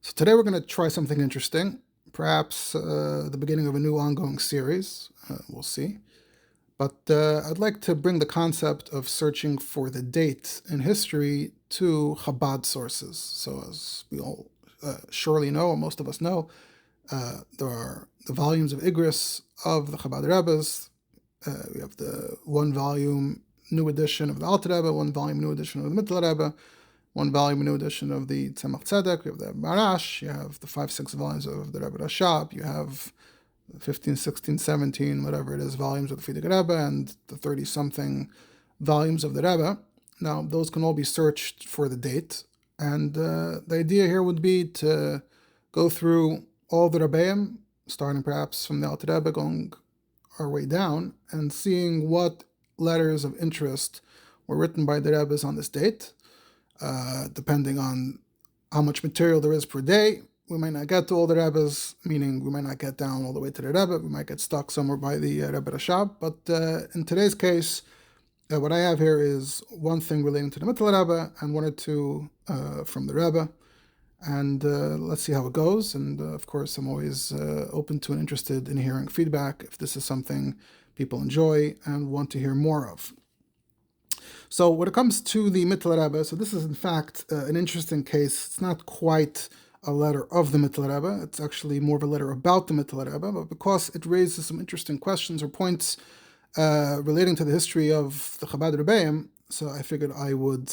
So today we're going to try something interesting, perhaps the beginning of a new ongoing series. We'll see. But I'd like to bring the concept of searching for the date in history to Chabad sources. So as we all surely know, or most of us know, there are the volumes of Igris of the Chabad Rebbes. We have the one volume new edition of the Alter Rebbe, one volume new edition of the Mitteler Rebbe, one volume new edition of the Tzemach Tzedek. You have the Marash, you have the 5-6 volumes of the Rebbe Rashab, you have 15, 16, 17, whatever it is, volumes of the Frierdiker Rebbe, and the 30-something volumes of the Rebbe. Now, those can all be searched for the date, and the idea here would be to go through all the rabbanim, starting perhaps from the Alter Rebbe, going our way down, and seeing what letters of interest were written by the Rebbes on this date. Depending on how much material there is per day, we might not get to all the Rebbes, meaning we might not get down all the way to the Rebbe. We might get stuck somewhere by the Rebbe Rashab. But in today's case, what I have here is one thing relating to the Mitteler Rebbe and one or two from the Rebbe. And let's see how it goes. And of course, I'm always open to and interested in hearing feedback if this is something people enjoy and want to hear more of. So when it comes to the Mitteler Rebbe, so this is in fact an interesting case. It's not quite a letter of the Mitteler Rebbe. It's actually more of a letter about the Mitteler Rebbe, but because it raises some interesting questions or points relating to the history of the Chabad Rebbes, so I figured I would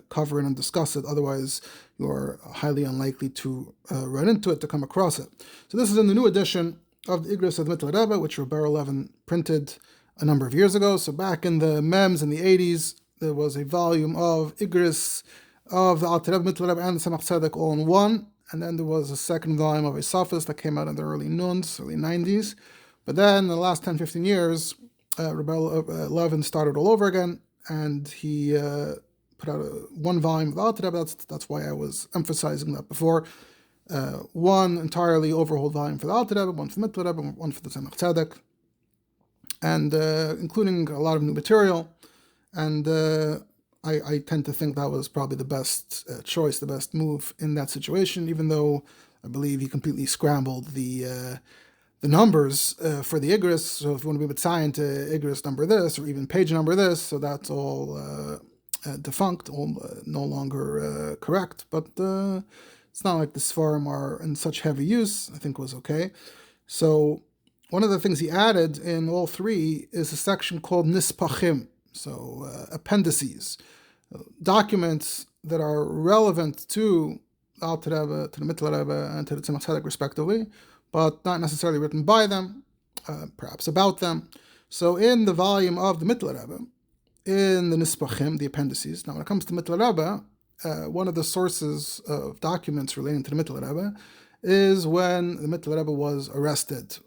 cover it and discuss it. Otherwise, you're highly unlikely to run into it, to come across it. So this is in the new edition of the Igris of the Mitteler Rebbe, which Rebbe Levin printed a number of years ago. So back in the MEMS in the 80s, there was a volume of Igris of the Alter Rebbe, Mitteler Rebbe, and the Tzemach Tzedek all in one. And then there was a second volume of a Safis that came out in the early 90s. But then in the last 10, 15 years, Rebbe Levin started all over again, and he put out one volume of the Alter Rebbe. That's why I was emphasizing that before. One entirely overhauled volume for the Alter Rebbe, one for the Mitteler Rebbe, one for the Tzemach Tzedek, and including a lot of new material. And I tend to think that was probably the best choice, the best move in that situation, even though I believe he completely scrambled the numbers for the Igris. So if you want to be assigned to Igris number this, or even page number this, so that's all defunct, all no longer correct. But it's not like the Sfarim are in such heavy use. I think it was okay. So one of the things he added in all three is a section called Nispachim. So appendices, documents that are relevant to the Alter Rebbe, to the Mitteler Rebbe, and to the Tzemach Tzedek respectively, but not necessarily written by them, perhaps about them. So in the volume of the Mitteler Rebbe, in the Nispachim, the appendices, now when it comes to Mitteler Rebbe, one of the sources of documents relating to the Mitteler Rebbe is when the Mitteler Rebbe was arrested.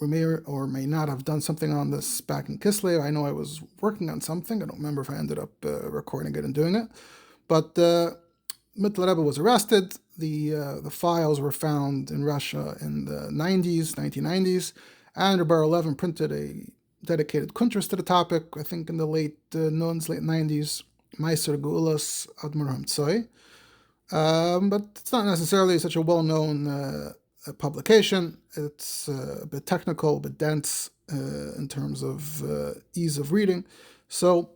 We may or may not have done something on this back in Kislev. I know I was working on something. I don't remember if I ended up recording it and doing it. But Mitteler Rebbe was arrested. The files were found in Russia in the 1990s. And Rebbe Levin printed a dedicated kuntras to the topic, I think in the late 90s, Meiser Geulas Admor Hamtzoy. But it's not necessarily such a well-known publication. It's a bit technical, a bit dense in terms of ease of reading. So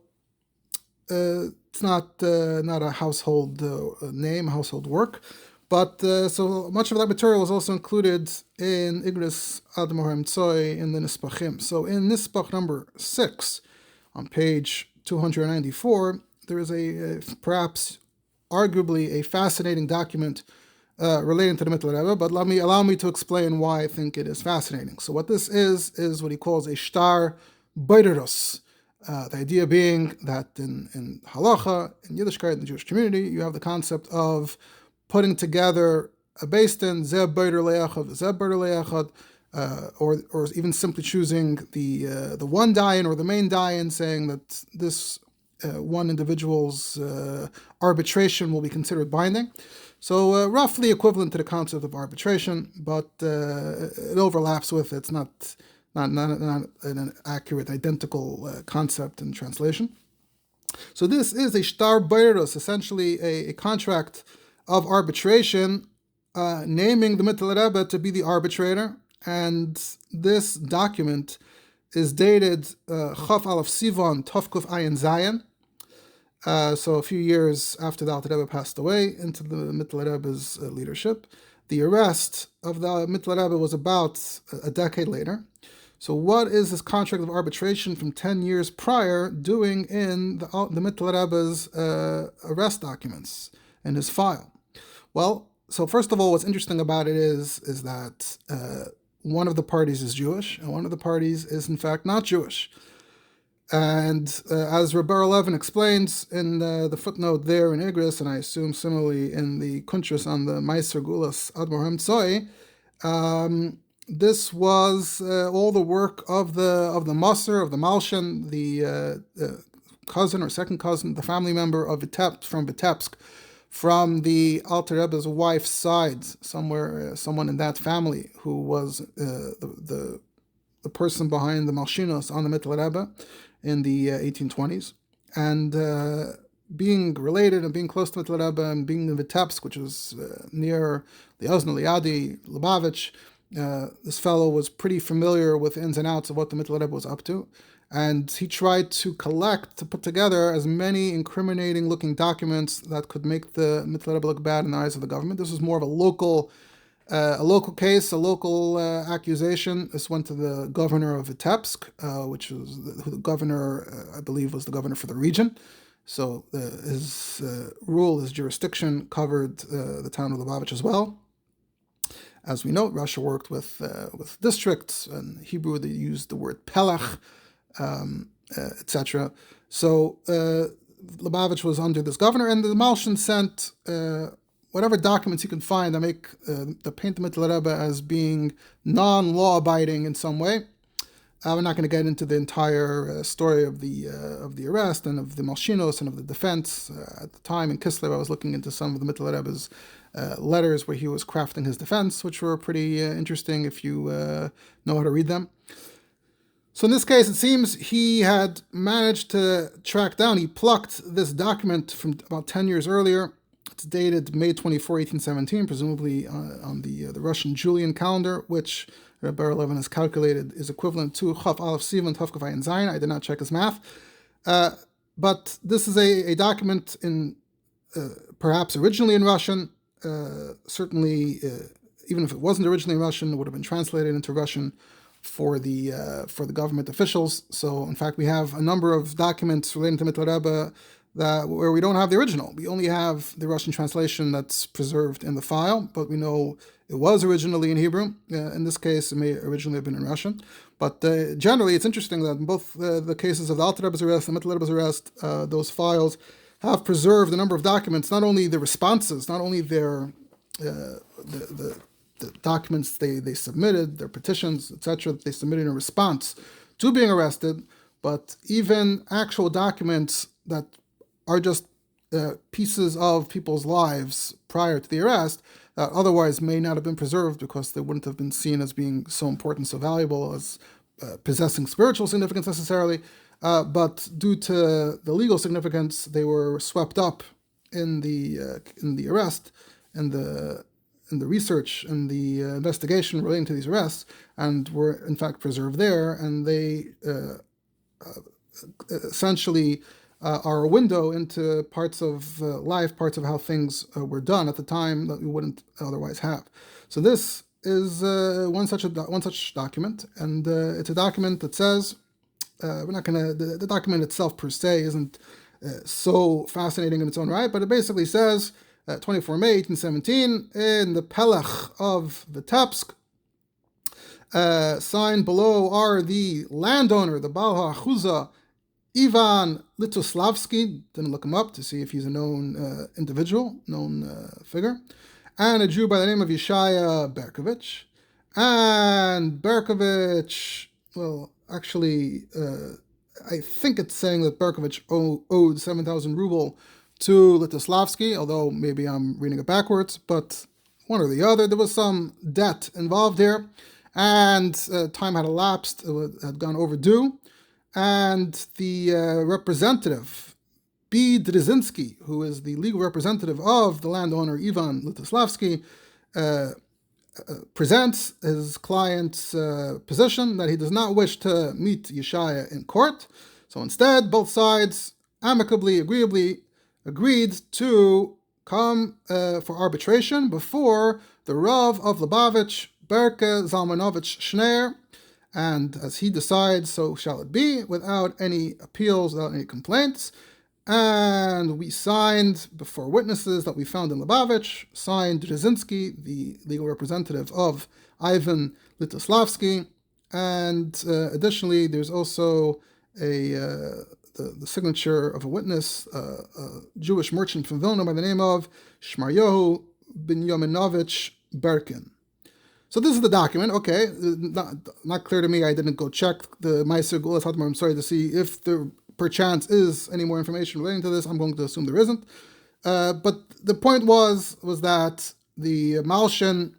it's not a household name, household work. But so much of that material is also included in Igris Admor Hamtzoy in the Nispachim. So in Nispach number 6, on page 294, there is a perhaps arguably a fascinating document relating to the Mitteler Rebbe, but allow me to explain why I think it is fascinating. So what this is what he calls a shtar beiderus. The idea being that in halacha, in Yiddishkeit, in the Jewish community, you have the concept of putting together a beis din, zeh beider le'echad, zeh beider le'echad, or even simply choosing the one dayan or the main dayan, saying that this one individual's arbitration will be considered binding. So roughly equivalent to the concept of arbitration, but it overlaps with it. It's not an accurate, identical concept in translation. So this is a shtar beiros, essentially a contract of arbitration naming the Mitteler Rebbe to be the arbitrator, and this document is dated Chaf Aleph Sivan Tovkuf Ayin Zayin. So a few years after the Alter Rebbe passed away into the Mitteler Rebbe's leadership. The arrest of the Mitteler Rebbe was about a decade later. So what is this contract of arbitration from 10 years prior doing in the Mitteler Rebbe's arrest documents in his file? Well, so first of all, what's interesting about it is that one of the parties is Jewish and one of the parties is in fact not Jewish. And as Rebbe Levin explains in the footnote there in Igris, and I assume similarly in the Kuntras on the Meiser Gulas Admor Hamtzoi, this was all the work of the Maser, of the Malshan, the cousin or second cousin, the family member of Vitebsk, from the Alter Rebbe's wife's side, someone in that family who was the person behind the Malshinos on the Mitteler Rebbe in the 1820s, and being related and being close to Mitteler Rebbe and being in Vitebsk, which was near the Ozna Liadi, Lubavitch, this fellow was pretty familiar with the ins and outs of what the Mitteler Rebbe was up to, and he tried to put together as many incriminating-looking documents that could make the Mitteler Rebbe look bad in the eyes of the government. This was more of a local case, a local accusation. This went to the governor of Vitebsk, which was the governor, I believe, was the governor for the region. So his jurisdiction covered the town of Lubavitch as well. As we know, Russia worked with districts, and Hebrew they used the word pelach, etc. So Lubavitch was under this governor, and the Malshan sent whatever documents you can find that paint the Mitteler Rebbe as being non-law-abiding in some way. We're not going to get into the entire story of the arrest and of the Malshinos and of the defense. At the time in Kislev, I was looking into some of the Mitteler Rebbe's letters where he was crafting his defense, which were pretty interesting if you know how to read them. So in this case, it seems he had managed to track down, he plucked this document from about 10 years earlier. It's dated May 24, 1817, presumably on the Russian Julian calendar, which Rebbe Levin has calculated is equivalent to Chaf Aleph Sivan Tovkuf Ayin Zayin. I did not check his math. But this is a document in perhaps originally in Russian. Certainly, even if it wasn't originally in Russian, it would have been translated into Russian for the government officials. So, in fact, we have a number of documents relating to Mitteler Rebbe where we don't have the original. We only have the Russian translation that's preserved in the file, but we know it was originally in Hebrew. In this case, it may originally have been in Russian. But generally, it's interesting that in both the cases of the Alter Rebbe's arrest and Mitteler Rebbe's arrest, those files have preserved a number of documents, not only the responses, not only their the documents they submitted, their petitions, etc., that they submitted in response to being arrested, but even actual documents that are just pieces of people's lives prior to the arrest that otherwise may not have been preserved because they wouldn't have been seen as being so important, so valuable, as possessing spiritual significance necessarily, but due to the legal significance, they were swept up in the arrest, in the research and the investigation relating to these arrests, and were in fact preserved there, and they essentially are a window into parts of life, parts of how things were done at the time that we wouldn't otherwise have. So this is one such document, and it's a document that says we're not going to. The document itself per se isn't so fascinating in its own right, but it basically says 24 May 1817 in the Pelech of Vitebsk. Signed below are the landowner, the Baal HaChuza, Ivan Litoslavsky, didn't look him up to see if he's a known individual, known figure, and a Jew by the name of Yeshaya Berkovich. And Berkovich, well, actually, I think it's saying that Berkovich owed 7,000 ruble to Litoslavsky, although maybe I'm reading it backwards, but one or the other, there was some debt involved here, and time had elapsed, it had gone overdue. And the representative, B. Drzinski, who is the legal representative of the landowner Ivan Litoslavsky, presents his client's position that he does not wish to meet Yeshaya in court. So instead, both sides amicably, agreeably agreed to come for arbitration before the Rav of Lubavitch, Berke Zalmanovich Schneer, and as he decides, so shall it be, without any appeals, without any complaints. And we signed before witnesses that we found in Lubavitch, signed Drzezinski, the legal representative of Ivan Litoslavsky, and additionally, there's also the signature of a witness, a Jewish merchant from Vilna by the name of Shmaryohu Binyominovich Berkin. So this is the document. Okay, not clear to me. I didn't go check the Meiser Gulas Hadmar. I'm sorry to see if there perchance is any more information relating to this. I'm going to assume there isn't. But the point was that the Malshin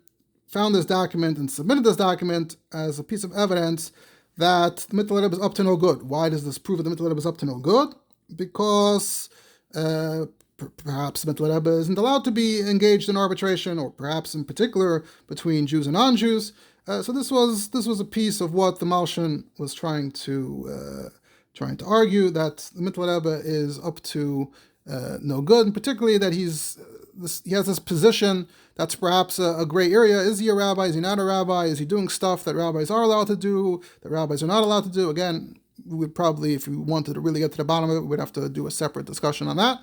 found this document and submitted this document as a piece of evidence that the Mitteler Rebbe is up to no good. Why does this prove that the Mitteler Rebbe is up to no good? Because perhaps the Mitteler Rebbe isn't allowed to be engaged in arbitration, or perhaps in particular between Jews and non-Jews. So this was a piece of what the Malshin was trying to argue, that the Mitteler Rebbe is up to no good, and particularly that he has this position that's perhaps a gray area. Is he a rabbi? Is he not a rabbi? Is he doing stuff that rabbis are allowed to do, that rabbis are not allowed to do? Again, we would probably, if we wanted to really get to the bottom of it, we'd have to do a separate discussion on that.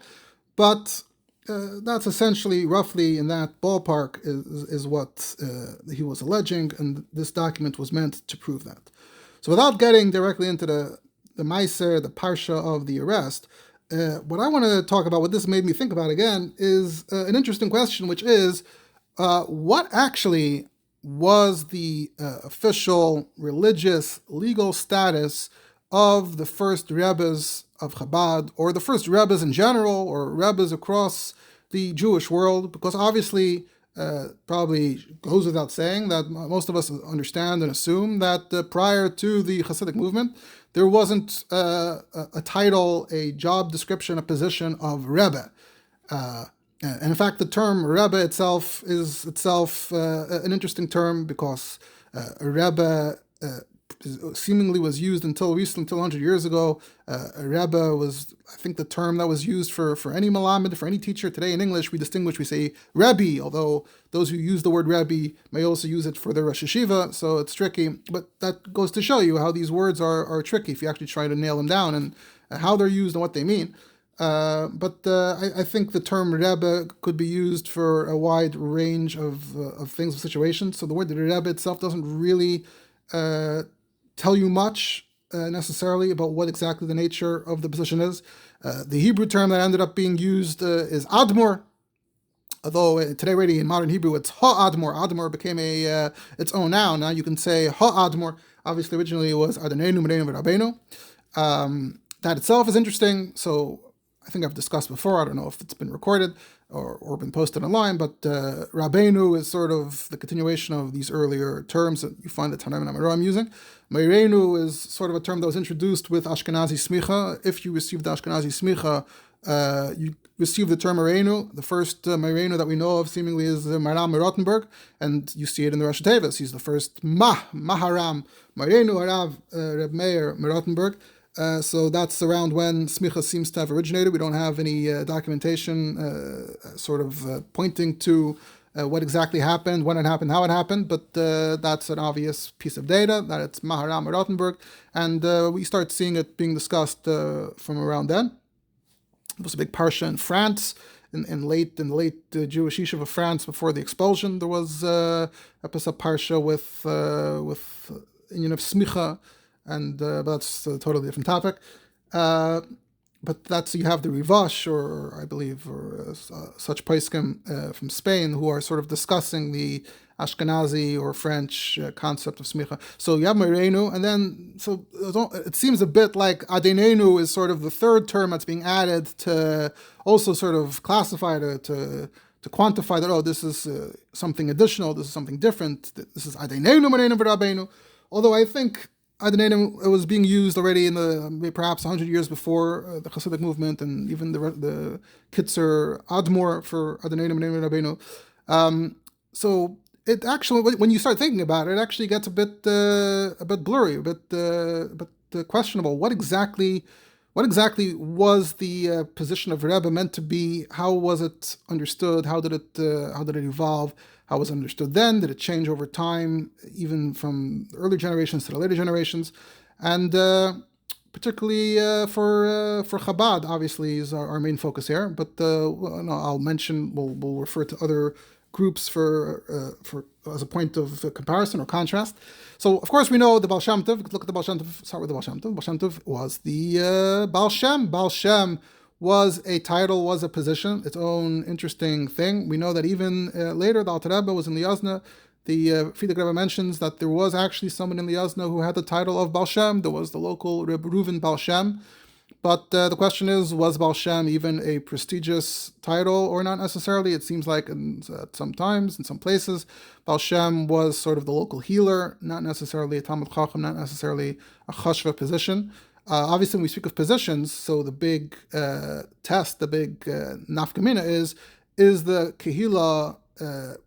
But that's essentially, roughly in that ballpark, is what he was alleging, and this document was meant to prove that. So without getting directly into the Meiser, the Parsha of the arrest, what I want to talk about, what this made me think about again, is an interesting question, which is, what actually was the official religious legal status of the first Rebbes of Chabad, or the first Rebbes in general, or Rebbes across the Jewish world? Because obviously, probably goes without saying that most of us understand and assume that prior to the chassidic movement, there wasn't a title, a job description, a position of Rebbe. And in fact, the term Rebbe itself is an interesting term, because Rebbe seemingly was used until 100 years ago. Rebbe was, I think, the term that was used for any malamed, for any teacher. Today in English, we say Rebbe, although those who use the word Rebbe may also use it for their Rosh Yeshiva, so it's tricky. But that goes to show you how these words are tricky if you actually try to nail them down, and how they're used and what they mean. But I think the term Rebbe could be used for a wide range of things, of situations. So the word Rebbe itself doesn't really tell you much necessarily about what exactly the nature of the position is. The Hebrew term that ended up being used is Admor, although today already in modern Hebrew it's Ha-Admor. Admor became its own noun. Now you can say Ha-Admor. Obviously originally it was Adonenu Mereinu Rabbeinu. That itself is interesting. So I think I've discussed before, I don't know if it's been recorded or been posted online, but Rabbeinu is sort of the continuation of these earlier terms that you find the Tanaim and Amoraim using. Mereinu is sort of a term that was introduced with Ashkenazi Smicha. If you received the Ashkenazi Smicha, you received the term Mereinu. The first Mereinu that we know of seemingly is Maram Rottenberg, and you see it in the Rosh Tevis. He's the first Maharam Mereinu Harav Reb Meir Rottenberg. So that's around when smicha seems to have originated. We don't have any documentation pointing to what exactly happened, when it happened, how it happened, but that's an obvious piece of data, that it's Maharam or Rottenberg, and we start seeing it being discussed from around then. There was a big parsha in France, in the late Jewish yeshiva of France before the expulsion. There was a parsha with union of smicha, and but that's a totally different topic. But that's, you have the Rivash, or I believe, or such poskim from Spain, who are sort of discussing the Ashkenazi or French concept of smicha. So you have Mereinu, and then so it seems a bit like Adinenu is sort of the third term that's being added to also sort of classify to quantify that, oh, this is something additional, this is something different, this is Adinenu Mereinu v'Rabbeinu. Although I think Adonenu, it was being used already in the perhaps 100 years before the Chassidic movement, and even the Kitzer Admor for Adonenu Mereinu Rabbeinu. so it actually, when you start thinking about it, it actually gets a bit blurry, a bit questionable. What exactly was the position of Rebbe meant to be? How was it understood? How did it evolve? How was it understood then? Did it change over time, even from the early generations to the later generations? And particularly for Chabad, obviously, is our main focus here. But I'll mention, we'll refer to other groups for as a point of comparison or contrast. So, of course, we know the Baal Shem Tov. Look at the Baal Shem Tov. Start with the Baal Shem Tov. Baal Shem Tov was the Baal Shem. Baal Shem was a title, was a position, its own interesting thing. We know that even later, the Alter Rebbe was in Liyazna. The Frierdiker Rebbe mentions that there was actually someone in Liyazna who had the title of Baal Shem. There was the local Rebbe Reuven Baal Shem. But the question is, was Baal Shem even a prestigious title or not necessarily? It seems like sometimes, in some places, Baal Shem was sort of the local healer, not necessarily a Talmud Chacham, not necessarily a chashva position. Obviously, when we speak of positions, so the big test, the big nafkamina is the Kehila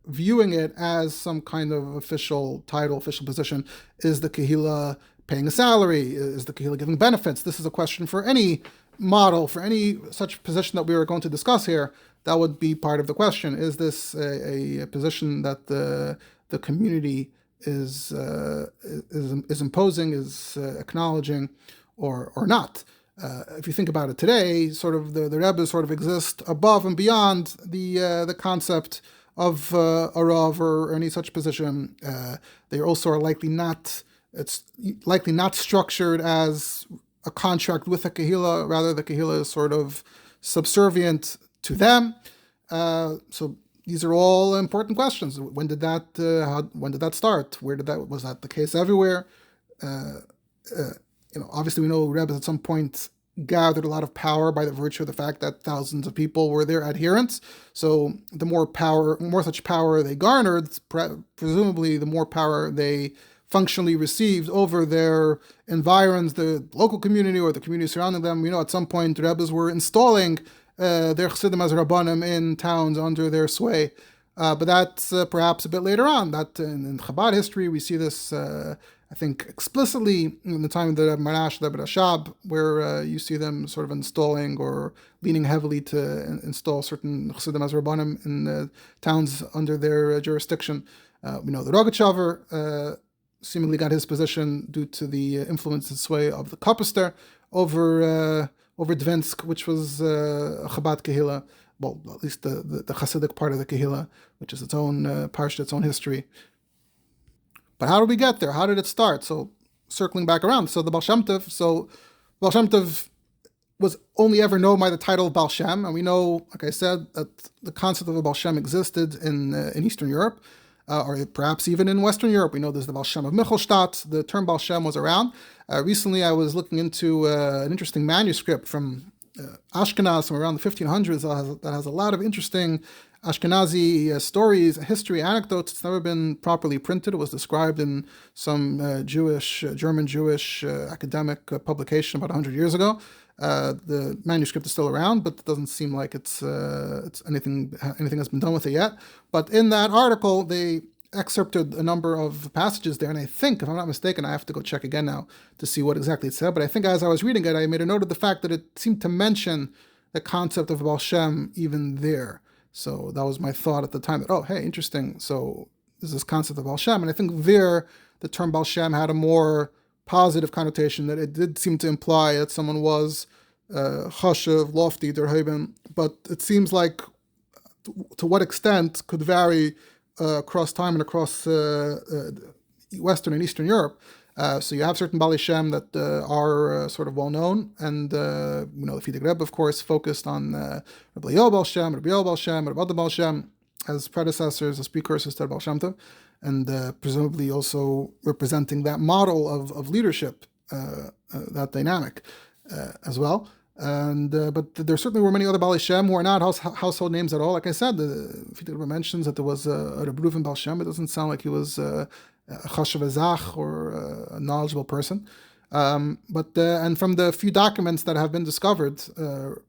viewing it as some kind of official title, official position? Is the Kehila paying a salary? Is the Kehila giving benefits? This is a question for any model, for any such position that we are going to discuss here. That would be part of the question. Is this a position that the community is imposing, is acknowledging, or not? If you think about it today, sort of the Rebbe sort of exist above and beyond the concept of a Rav or any such position. They also are likely not. It's likely not structured as a contract with a Kehila. Rather, the Kehila is sort of subservient to them. So these are all important questions. When did that start? Was that the case everywhere? Obviously we know Rebbe at some point gathered a lot of power by the virtue of the fact that thousands of people were their adherents. So the more such power they garnered, presumably the more power they functionally received over their environs, the local community or the community surrounding them. We know at some point Rebbes were installing their chassidim as rabbanim in towns under their sway. But that's perhaps a bit later on. That in Chabad history, we see this, I think, explicitly in the time of the Rebbe Marash, the Rebbe Rashab, where you see them sort of installing or leaning heavily to install certain chassidim as rabbanim in towns under their jurisdiction. We know the Rogachover seemingly got his position due to the influence and sway of the Kapister over Dvinsk, which was a Chabad Kehila. Well, at least the chassidic part of the Kehila, which is its own parsha, its own history. But how did we get there? How did it start? So, circling back around, so the Baal Shem Tov was only ever known by the title of Baal Shem, and we know, like I said, that the concept of a Baal Shem existed in Eastern Europe, or perhaps even in Western Europe. We know there's the Baal Shem of Michelstadt. The term Baal Shem was around. Recently, I was looking into an interesting manuscript from Ashkenaz from around the 1500s that has a lot of interesting Ashkenazi stories, history, anecdotes. It's never been properly printed. It was described in some German Jewish academic publication about 100 years ago. The manuscript is still around, but it doesn't seem like it's anything has been done with it yet. But in that article, they excerpted a number of passages there, and I think, if I'm not mistaken, I have to go check again now to see what exactly it said, but I think as I was reading it, I made a note of the fact that it seemed to mention the concept of Baal Shem even there. So that was my thought at the time, that, oh, hey, interesting, so there's this concept of Baal Shem, and I think there, the term Baal Shem had a more positive connotation, that it did seem to imply that someone was chashiv, lofty, derheben, but it seems like to what extent could vary across time and across Western and Eastern Europe. So you have certain Baalei Shem that are sort of well known, and the Frierdiker Rebbe, of course, focused on Rabbi Yoel Baal Shem, Rabbi Yoel Baal Shem, Rabbi Baal Shem as predecessors, as precursors to Baal Shem Tov, and presumably also representing that model of leadership, that dynamic as well. And but there certainly were many other Baalei Shem who are not household names at all. Like I said, the Frierdiker mentions that there was a Rebbe Reuven Baal Shem. It doesn't sound like he was a chashav ezach or a knowledgeable person. But from the few documents that have been discovered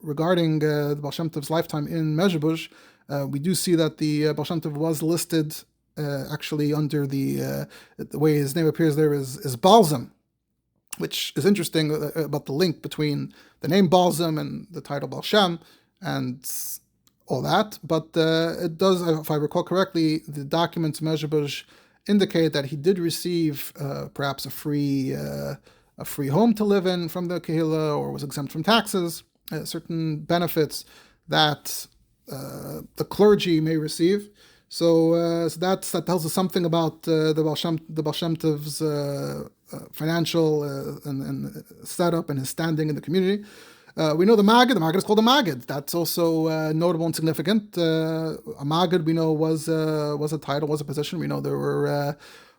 regarding the Baal Shem Tov's lifetime in Mezhebush, we do see that the Baal Shem Tov was listed Actually, under the way his name appears there is Balsam, which is interesting about the link between the name Balsam and the title Baal Shem and all that. But it does, if I recall correctly, the documents Mezhebush indicate that he did receive perhaps a free home to live in from the Kehillah, or was exempt from taxes, certain benefits that the clergy may receive. So that tells us something about the Baal Shem Tov's financial and setup and his standing in the community. We know the magid is called a magid. That's also notable and significant. A magid, we know, was a title, was a position. We know there were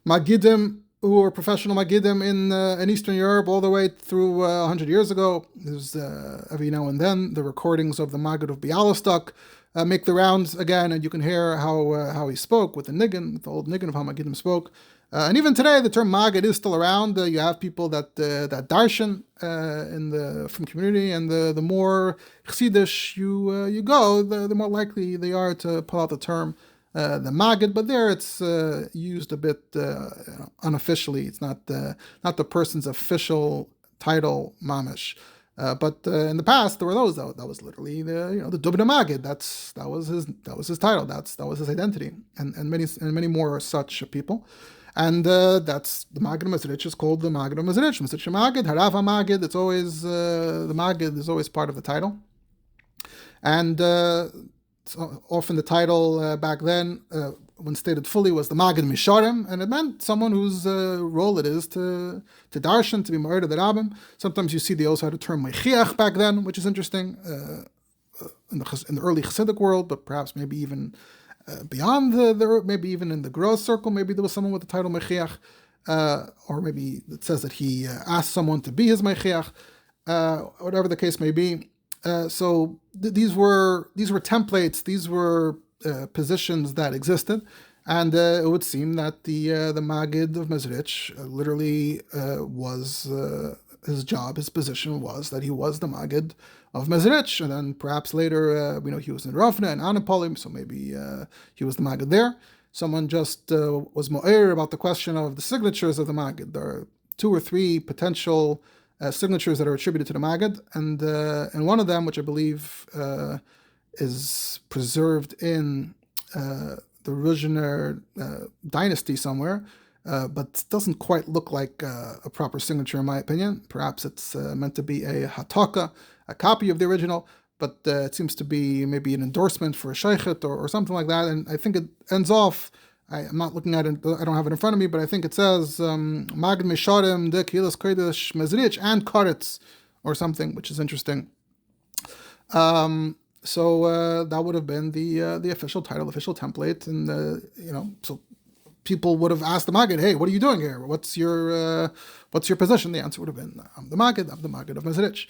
magidim who were professional magidim in Eastern Europe all the way through 100 years ago. There's every now and then the recordings of the magid of Bialystok make the rounds again, and you can hear how he spoke with the niggin, with the old niggin of how magidim spoke. And even today, the term magid is still around. You have people that darshan from community, and the more chassidish you go, the more likely they are to pull out the term the magid. But there, it's used a bit unofficially. It's not the person's official title, mamish. But in the past, there were those that was literally the Dubna Magid. That was his title. That was his identity, and many more such people. And that's the Magid of Mezritch is called the Magid of Mezritch. Mezritch Magid, Harav Magid. It's always the Magid is always part of the title. And so often the title back then, when stated fully, was the Magid Misharim, and it meant someone whose role it is to darshan, to be married to the rabbim. Sometimes you see they also had a term Mechiach back then, which is interesting in the early chassidic world, but perhaps maybe even beyond maybe even in the gross circle, maybe there was someone with the title Mechiach, or maybe it says that he asked someone to be his Mechiach, whatever the case may be. So these were templates, these were positions that existed, and it would seem that the Magid of Mezritch literally was his job, his position was that he was the Magid of Mezritch, and then perhaps later we know he was in Ravna and Anapolim, so maybe he was the Magid there. Someone just was mo'er about the question of the signatures of the Magid. There are 2 or 3 potential signatures that are attributed to the Magid, and one of them, which I believe is preserved in the Ruzhiner dynasty somewhere, but doesn't quite look like a proper signature in my opinion. Perhaps it's meant to be a hataka, a copy of the original, but it seems to be maybe an endorsement for a sheikhet or something like that, and I think it ends off, I'm not looking at it, I don't have it in front of me, but I think it says Magid Misharim de Kilas Kodesh Mezritch and Karetz or something, which is interesting. So that would have been the official title, official template, and so people would have asked the Magid, "Hey, what are you doing here? What's your position?" The answer would have been, "I'm the Magid of Mezritch."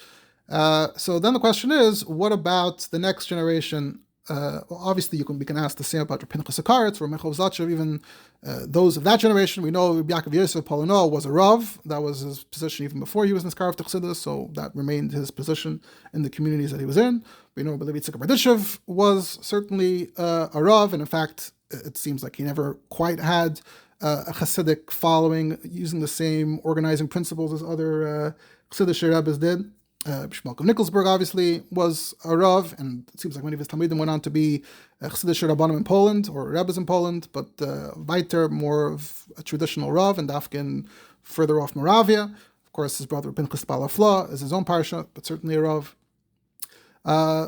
So then the question is, what about the next generation? Well, obviously, we can ask the same about Pinchas Akaretz or Mechov Zachev, even those of that generation. We know Yaakov Yosef Polino was a Rav. That was his position even before he was Niskar of Chassidus, so that remained his position in the communities that he was in. We know Levi Tzika Berdishev was certainly a Rav, and in fact, it seems like he never quite had a chassidic following using the same organizing principles as other Chassidic Rebbes did. Shmuel of Nikolsburg obviously was a Rav, and it seems like many of his Talmidim went on to be chassidic rabbanim in Poland, or Rebbes in Poland, but weiter more of a traditional Rav, and Dafkin further off Moravia. Of course, his brother Pinchas Balafla is his own parsha, but certainly a Rav.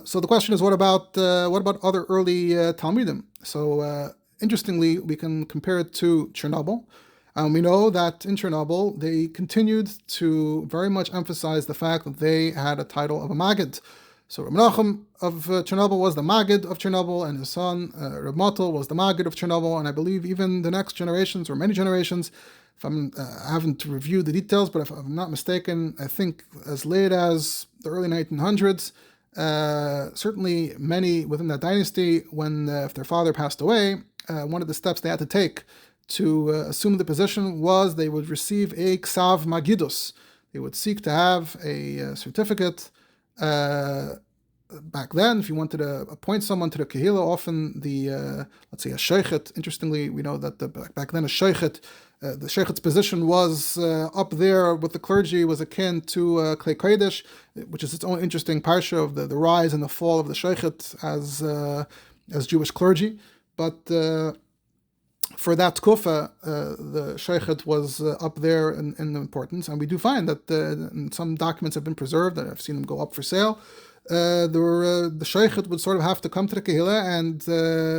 So the question is, what about other early Talmidim? So interestingly, we can compare it to Chernobyl. We know that in Chernobyl, they continued to very much emphasize the fact that they had a title of a magid. So Reb Menachem of Chernobyl was the magid of Chernobyl, and his son Reb Motel was the magid of Chernobyl, and I believe even the next generations, or many generations, if I haven't reviewed the details, but if I'm not mistaken, I think as late as the early 1900s, certainly many within that dynasty, when if their father passed away, one of the steps they had to take to assume the position was they would receive a ksav magidus. They would seek to have a certificate back then, if you wanted to appoint someone to the Kehillah, often let's say a sheikhet, interestingly, we know that back then a sheikhet, the sheikhet's position was up there with the clergy, was akin to Klei Kodesh, which is its own interesting parsha of the rise and the fall of the sheikhet as Jewish clergy. But for that tkufa, the sheikhet was up there in importance, and we do find that some documents have been preserved, and I've seen them go up for sale. The sheikhet would sort of have to come to the Kehillah and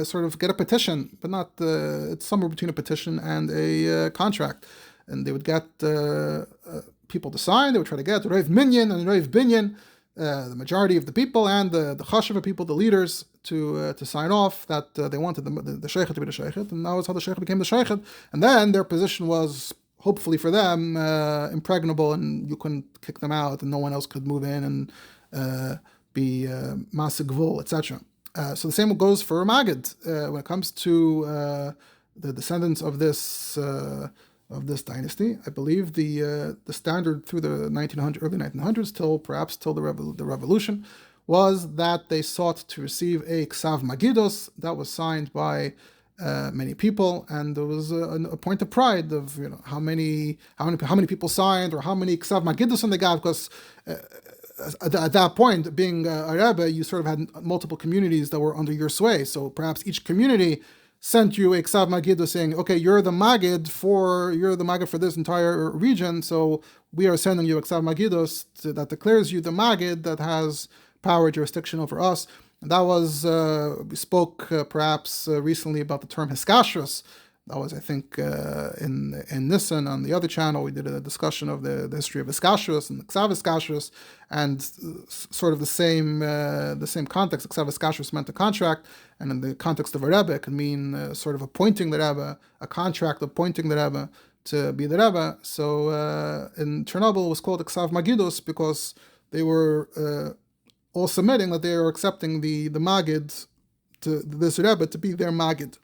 sort of get a petition, but not, it's somewhere between a petition and a contract. And they would get people to sign. They would try to get Reiv Minyan and Reiv Binyan, the majority of the people, and the chashiva people, the leaders, to sign off that they wanted the sheikhet to be the sheikhet, and that was how the sheikhet became the sheikhet. And then their position was, hopefully for them, impregnable, and you couldn't kick them out, and no one else could move in and be Masa Gvul, etc. So the same goes for magid. When it comes to the descendants of this dynasty, I believe the standard through the early 1900s till the revolution was that they sought to receive a ksav magidos that was signed by many people, and there was a point of pride of how many people signed or how many ksav magidos they got, because at that point, being a Rebbe, you sort of had multiple communities that were under your sway. So perhaps each community sent you a ksav magid saying, okay, you're the magid for this entire region, so we are sending you a ksav magidos that declares you the magid that has power, jurisdiction over us. And that was, we spoke perhaps recently about the term hiskashrus. That was, I think, in Nissan on the other channel. We did a discussion of the history of hiskashrus and the ksav hiskashrus, and sort of the same context. Ksav hiskashrus meant a contract, and in the context of a Rebbe, it can mean sort of appointing the Rebbe, a contract appointing the Rebbe to be the Rebbe. So in Chernobyl, it was called ksav magidus because they were all submitting that they are accepting the magid to this Rebbe to be their magid.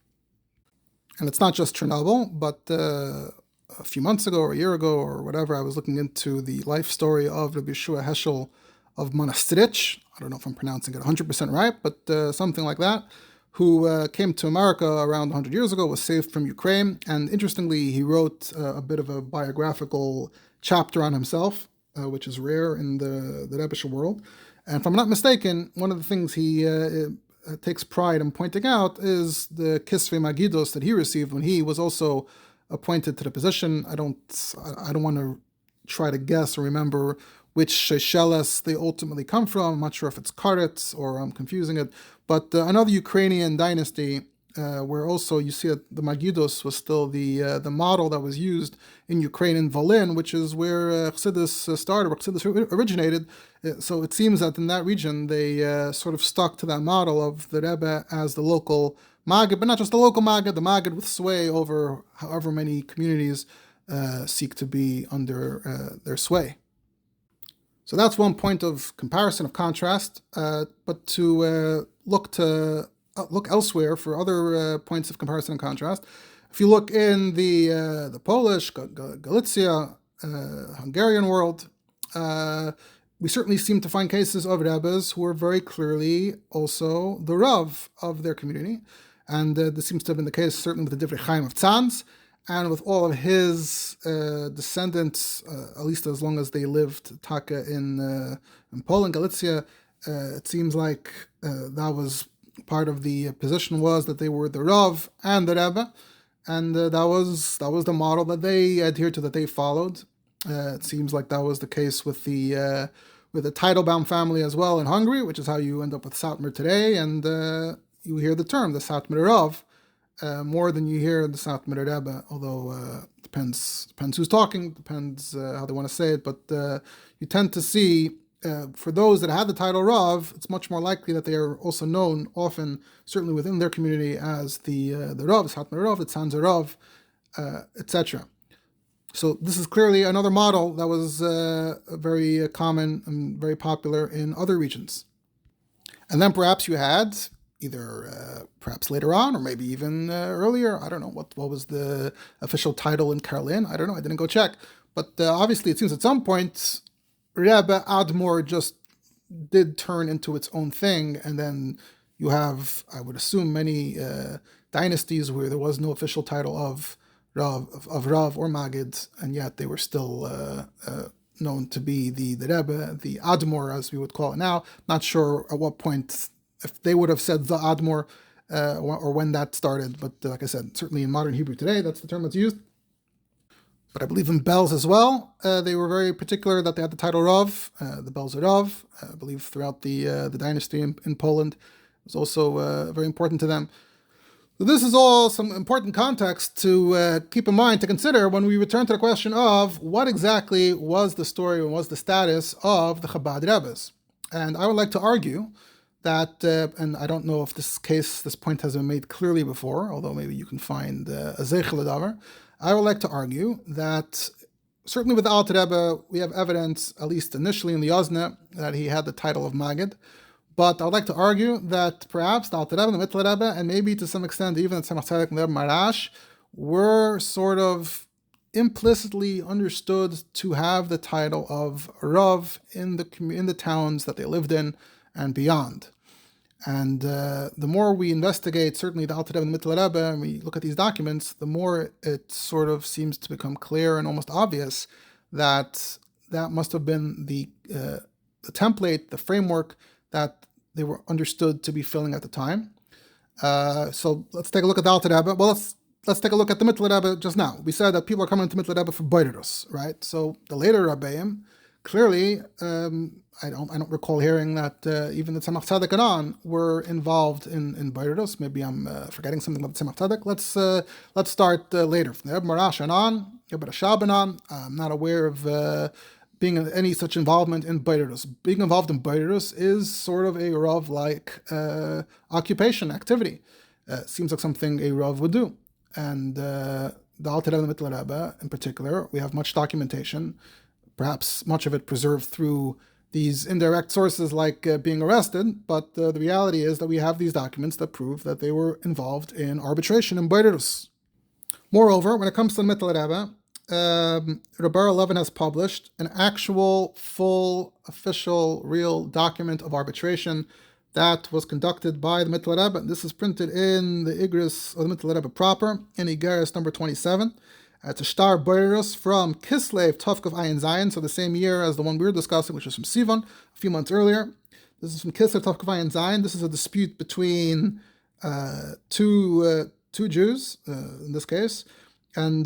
And it's not just Chernobyl, but a few months ago or a year ago or whatever, I was looking into the life story of Rabbi Yeshua Heschel of Monastrich. I don't know if I'm pronouncing it 100% right, but something like that, who came to America around 100 years ago, was saved from Ukraine. And interestingly, he wrote a bit of a biographical chapter on himself, which is rare in the Rebbe world. And if I'm not mistaken, one of the things he takes pride in pointing out is the kisvei magidos that he received when he was also appointed to the position. I don't want to try to guess or remember which Seychelles they ultimately come from. I'm not sure if it's Karetz or I'm confusing it, but another Ukrainian dynasty where also you see that the magidos was still the model that was used in Ukraine, in Volyn, which is where Chassidus started, where Chassidus originated. So it seems that in that region they sort of stuck to that model of the Rebbe as the local magid, but not just the local magid, the magid with sway over however many communities seek to be under their sway. So that's one point of comparison, of contrast. But to look elsewhere for other points of comparison and contrast. If you look in the Polish, Galicia, Hungarian world, we certainly seem to find cases of Rebbes who are very clearly also the Rav of their community. And this seems to have been the case certainly with the Divrei Chaim of Tzanz, and with all of his descendants, at least as long as they lived Taka in Poland, Galicia. It seems like that was part of the position was that they were the Rav and the Rebbe, and that was the model that they adhered to, that they followed. It seems like that was the case with the Teitelbaum family as well in Hungary, which is how you end up with Satmar today, and you hear the term the Satmar Rav more than you hear the Satmar Rebbe, although depends who's talking, depends how they want to say it, but you tend to see for those that had the title Rav, it's much more likely that they are also known often, certainly within their community, as the Rav, Satmar Rav, the Tzanzer Rav, etc. So this is clearly another model that was very common and very popular in other regions. And then perhaps you had either perhaps later on or maybe even earlier, I don't know, what was the official title in Karlin? I don't know, I didn't go check. But obviously it seems at some point Rebbe, Admor just did turn into its own thing, and then you have, I would assume, many dynasties where there was no official title of Rav or Magid, and yet they were still known to be the Rebbe, the Admor, as we would call it now. Not sure at what point, if they would have said the Admor, or when that started, but like I said, certainly in modern Hebrew today, that's the term that's used. But I believe in bells as well. They were very particular that they had the title Rav, the bells of Rav. I believe throughout the dynasty in Poland, it was also very important to them. So this is all some important context to keep in mind, to consider when we return to the question of what exactly was the story and was the status of the Chabad Rebbes. And I would like to argue that, and I don't know if this point has been made clearly before, although maybe you can find a zeichel davar. I would like to argue that certainly with the Alter Rebbe, we have evidence, at least initially in the Yozne, that he had the title of Magid. But I would like to argue that perhaps the Alter Rebbe, the Mitteler Rebbe, and maybe to some extent even the Tzemach Tzedek and the Rebbe Marash, were sort of implicitly understood to have the title of Rav in the towns that they lived in and beyond. And the more we investigate, certainly the Alter Rebbe and the Mitteler Rebbe, and we look at these documents, the more it sort of seems to become clear and almost obvious that that must have been the template, the framework that they were understood to be filling at the time. So let's take a look at the Alter Rebbe. Well, let's take a look at the Mitteler Rebbe just now. We said that people are coming to Mitteler Rebbe for Boirus, right? So the later rabbanim, clearly, I don't recall hearing that even the Tzemach Tzedek and on were involved in Boirus. Maybe I'm forgetting something about the Tzemach Tzedek. Let's start later from the Rebbe Marash and on, Rebbe Rashab and on. I'm not aware of being in any such involvement in Boirus. Being involved in Boirus is sort of a Rav-like occupation, activity. Seems like something a Rav would do. And the Alter Rebbe and the Mitteler Rebbe, in particular, we have much documentation, perhaps much of it preserved through these indirect sources like being arrested, but the reality is that we have these documents that prove that they were involved in arbitration in Boirus. Moreover, when it comes to the Mitteler Rebbe, Rebbe Levin has published an actual, full, official, real document of arbitration that was conducted by the Mitteler Rebbe. This is printed in the Igris of the Mitteler Rebbe proper, in Igeris number 27. It's a Shtar Boirus from Kislev Tovkov Ayin Zayin, so the same year as the one we were discussing, which was from Sivan, a few months earlier. This is from Kislev Tovkov Ayin Zayin. This is a dispute between two Jews, in this case, and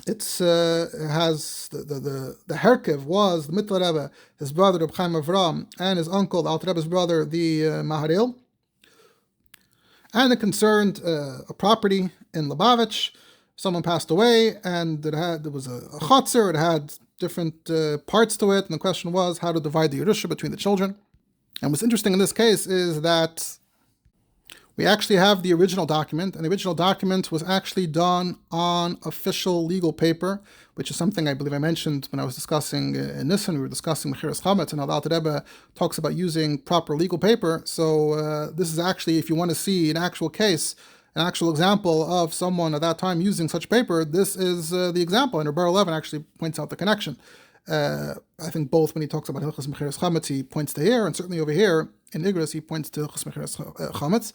it has the Herkev was the Mitteler Rebbe, his brother Reb Chaim Avram, and his uncle, the Alter Rebbe's brother, the Maharil, and it concerned a property in Lubavitch. Someone passed away, and there was a chotzer. It had different parts to it, and the question was how to divide the Yerusha between the children. And what's interesting in this case is that we actually have the original document, and the original document was actually done on official legal paper, which is something I believe I mentioned when I was discussing in Nisan. We were discussing Mechiras Chametz, and how the Alter Rebbe talks about using proper legal paper. So this is actually, if you want to see an actual case, an actual example of someone at that time using such paper, this is the example. And Rebbe Levin actually points out the connection. I think both when he talks about Hilchos Mechiras Chametz, he points to here, and certainly over here in Igros, he points to Hilchos Mechiras Chametz,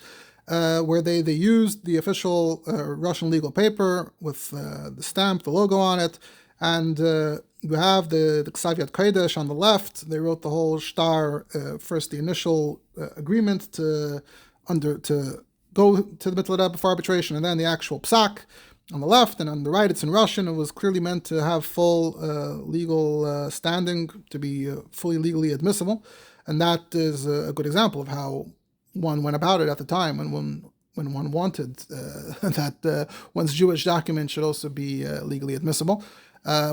where they used the official Russian legal paper with the stamp, the logo on it, and you have the Ksav Kodesh on the left. They wrote the whole shtar, first the initial agreement to go to the Mitteler Rebbe for arbitration, and then the actual psak on the left, and on the right it's in Russian. It was clearly meant to have full legal standing, to be fully legally admissible, and that is a good example of how one went about it at the time when one wanted that one's Jewish document should also be legally admissible,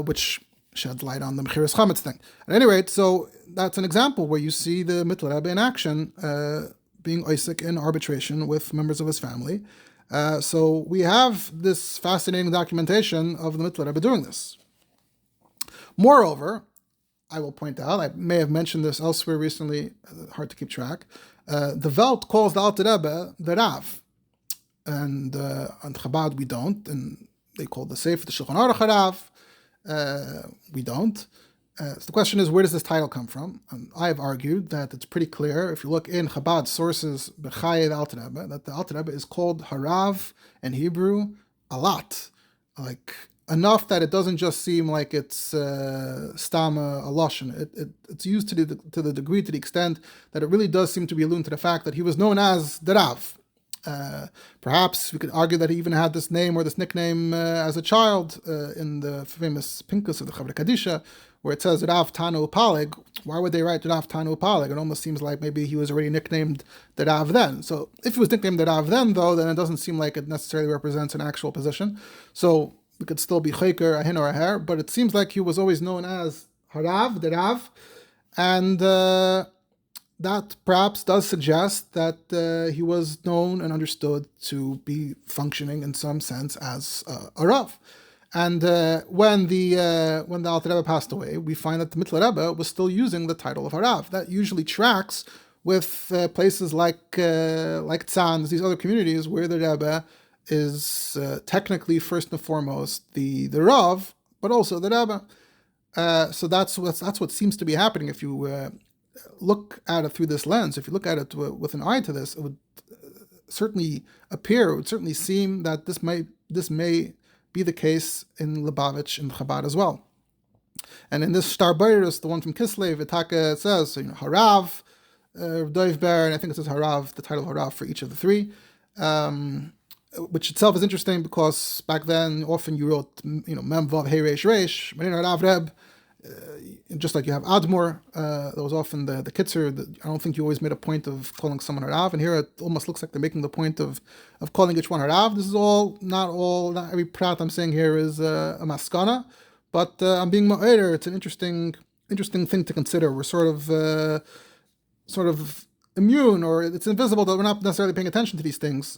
which sheds light on the Mechiras Chametz thing. At any rate, so that's an example where you see the Mitteler Rebbe in action, being Isaac in arbitration with members of his family. So we have this fascinating documentation of the Mitteler Rebbe doing this. Moreover, I will point out, I may have mentioned this elsewhere recently, hard to keep track, the Welt calls the Alter Rebbe the Rav, and on Chabad we don't, and they call the Sefer the Shulchan Aruch Rav. We don't. So the question is, where does this title come from? And I've argued that it's pretty clear, if you look in Chabad sources, B'chaye the Alter Rebbe, that the Alter Rebbe is called Harav in Hebrew a lot. Like, enough that it doesn't just seem like it's stam a lashon. It's used to the degree, to the extent that it really does seem to be alluding to the fact that he was known as the Rav. Perhaps we could argue that he even had this name or this nickname as a child in the famous Pinkus of the Chabad Kadisha, where it says Rav Tanu Palig. Why would they write Rav Tanu Palig? It almost seems like maybe he was already nicknamed the Rav then. So if he was nicknamed the Rav then, though, then it doesn't seem like it necessarily represents an actual position. So we could still be chayker, a hin or a her, but it seems like he was always known as Harav, the Rav, and that perhaps does suggest that he was known and understood to be functioning in some sense as a Rav. And when the Alter Rebbe passed away, we find that the Mitteler Rebbe was still using the title of Harav. That usually tracks with places like Tzan, these other communities where the Rebbe is technically first and foremost the Rav, but also the Rebbe. So that's what seems to be happening. If you look at it through this lens, if you look at it with an eye to this, it would certainly appear, it would certainly seem that this may be the case in Lubavitch and Chabad as well. And in this Chabad Rebbes, the one from Kislev, it says, so, Harav, Doivber, and I think it says Harav, the title Harav for each of the three, which itself is interesting because back then often you wrote, Mem Vav Hey Reish Reish, Menin Harav Reb, just like you have Admor, that was often the kitzer. I don't think you always made a point of calling someone Harav, and here it almost looks like they're making the point of calling each one Harav. This is not every prat I'm saying here is a maskana, but I'm being ma'eder. It's an interesting thing to consider. We're sort of immune, or it's invisible that we're not necessarily paying attention to these things,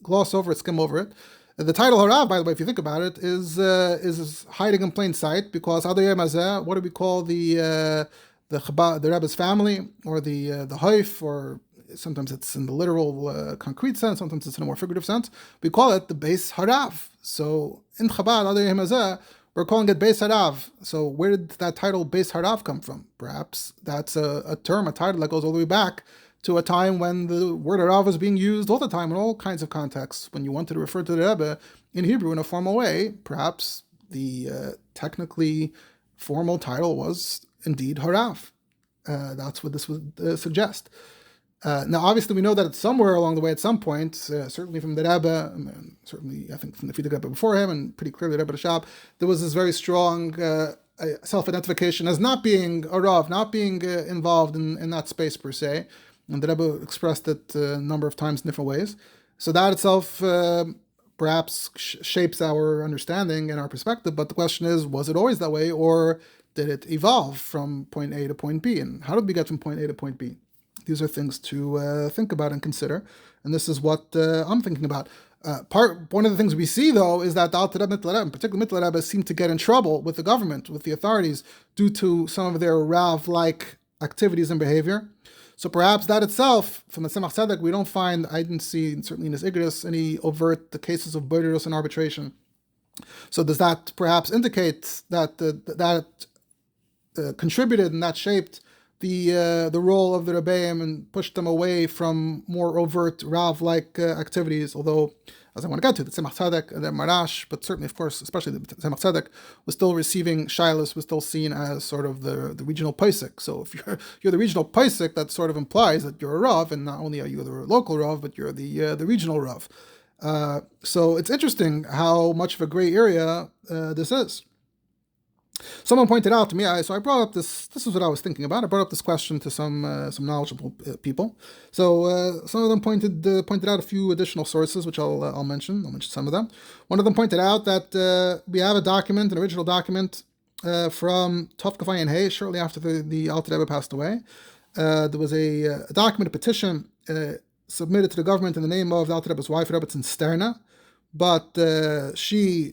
gloss over it, skim over it. The title Harav, by the way, if you think about it, is hiding in plain sight, because what do we call the Rebbe's family, or the Haif, or sometimes it's in the literal concrete sense, sometimes it's in a more figurative sense. We call it the Beis Harav. So in Chabad, we're calling it Beis Harav. So where did that title Beis Harav come from? Perhaps that's a title that goes all the way back to a time when the word Harav was being used all the time in all kinds of contexts. When you wanted to refer to the Rebbe in Hebrew in a formal way, perhaps the technically formal title was indeed Harav. That's what this would suggest. Now, obviously, we know that somewhere along the way, at some point, certainly from the Rebbe, certainly I think from the Frierdiker Rebbe before him, and pretty clearly Rebbe Rashab, there was this very strong self-identification as not being a Rav, not being involved in that space per se. And the Rebbe expressed it a number of times in different ways. So that itself perhaps shapes our understanding and our perspective. But the question is, was it always that way, or did it evolve from point A to point B? And how did we get from point A to point B? These are things to think about and consider. And this is what I'm thinking about. One of the things we see, though, is that the Alter Rebbe, Mitteler, in particular Mitteler Rebbe, seem to get in trouble with the government, with the authorities, due to some of their Rav-like activities and behavior. So perhaps that itself, from the Tzemach Tzedek, we don't find, I didn't see, certainly in his Igros, any overt cases of boiderus and arbitration. So does that perhaps indicate that that contributed and that shaped the role of the rabbanim and pushed them away from more overt Rav-like activities? Although, as I want to get to, the Tzemach Tzedek and the Marash, but certainly, of course, especially the Tzemach Tzedek, was still receiving shilas, was still seen as sort of the regional paisik. So if you're the regional paisik, that sort of implies that you're a Rav, and not only are you the local Rav, but you're the regional Rav. So it's interesting how much of a gray area this is. Someone pointed out to me, so I brought up this is what I was thinking about. I brought up this question to some knowledgeable people. So some of them pointed out a few additional sources, which I'll mention. I'll mention some of them. One of them pointed out that we have an original document from Tov Kavayin Hay, shortly after the Alter Rebbe passed away. There was a document, a petition submitted to the government in the name of the Alter Rebbe's wife, Rebbetzin Sterna, but she,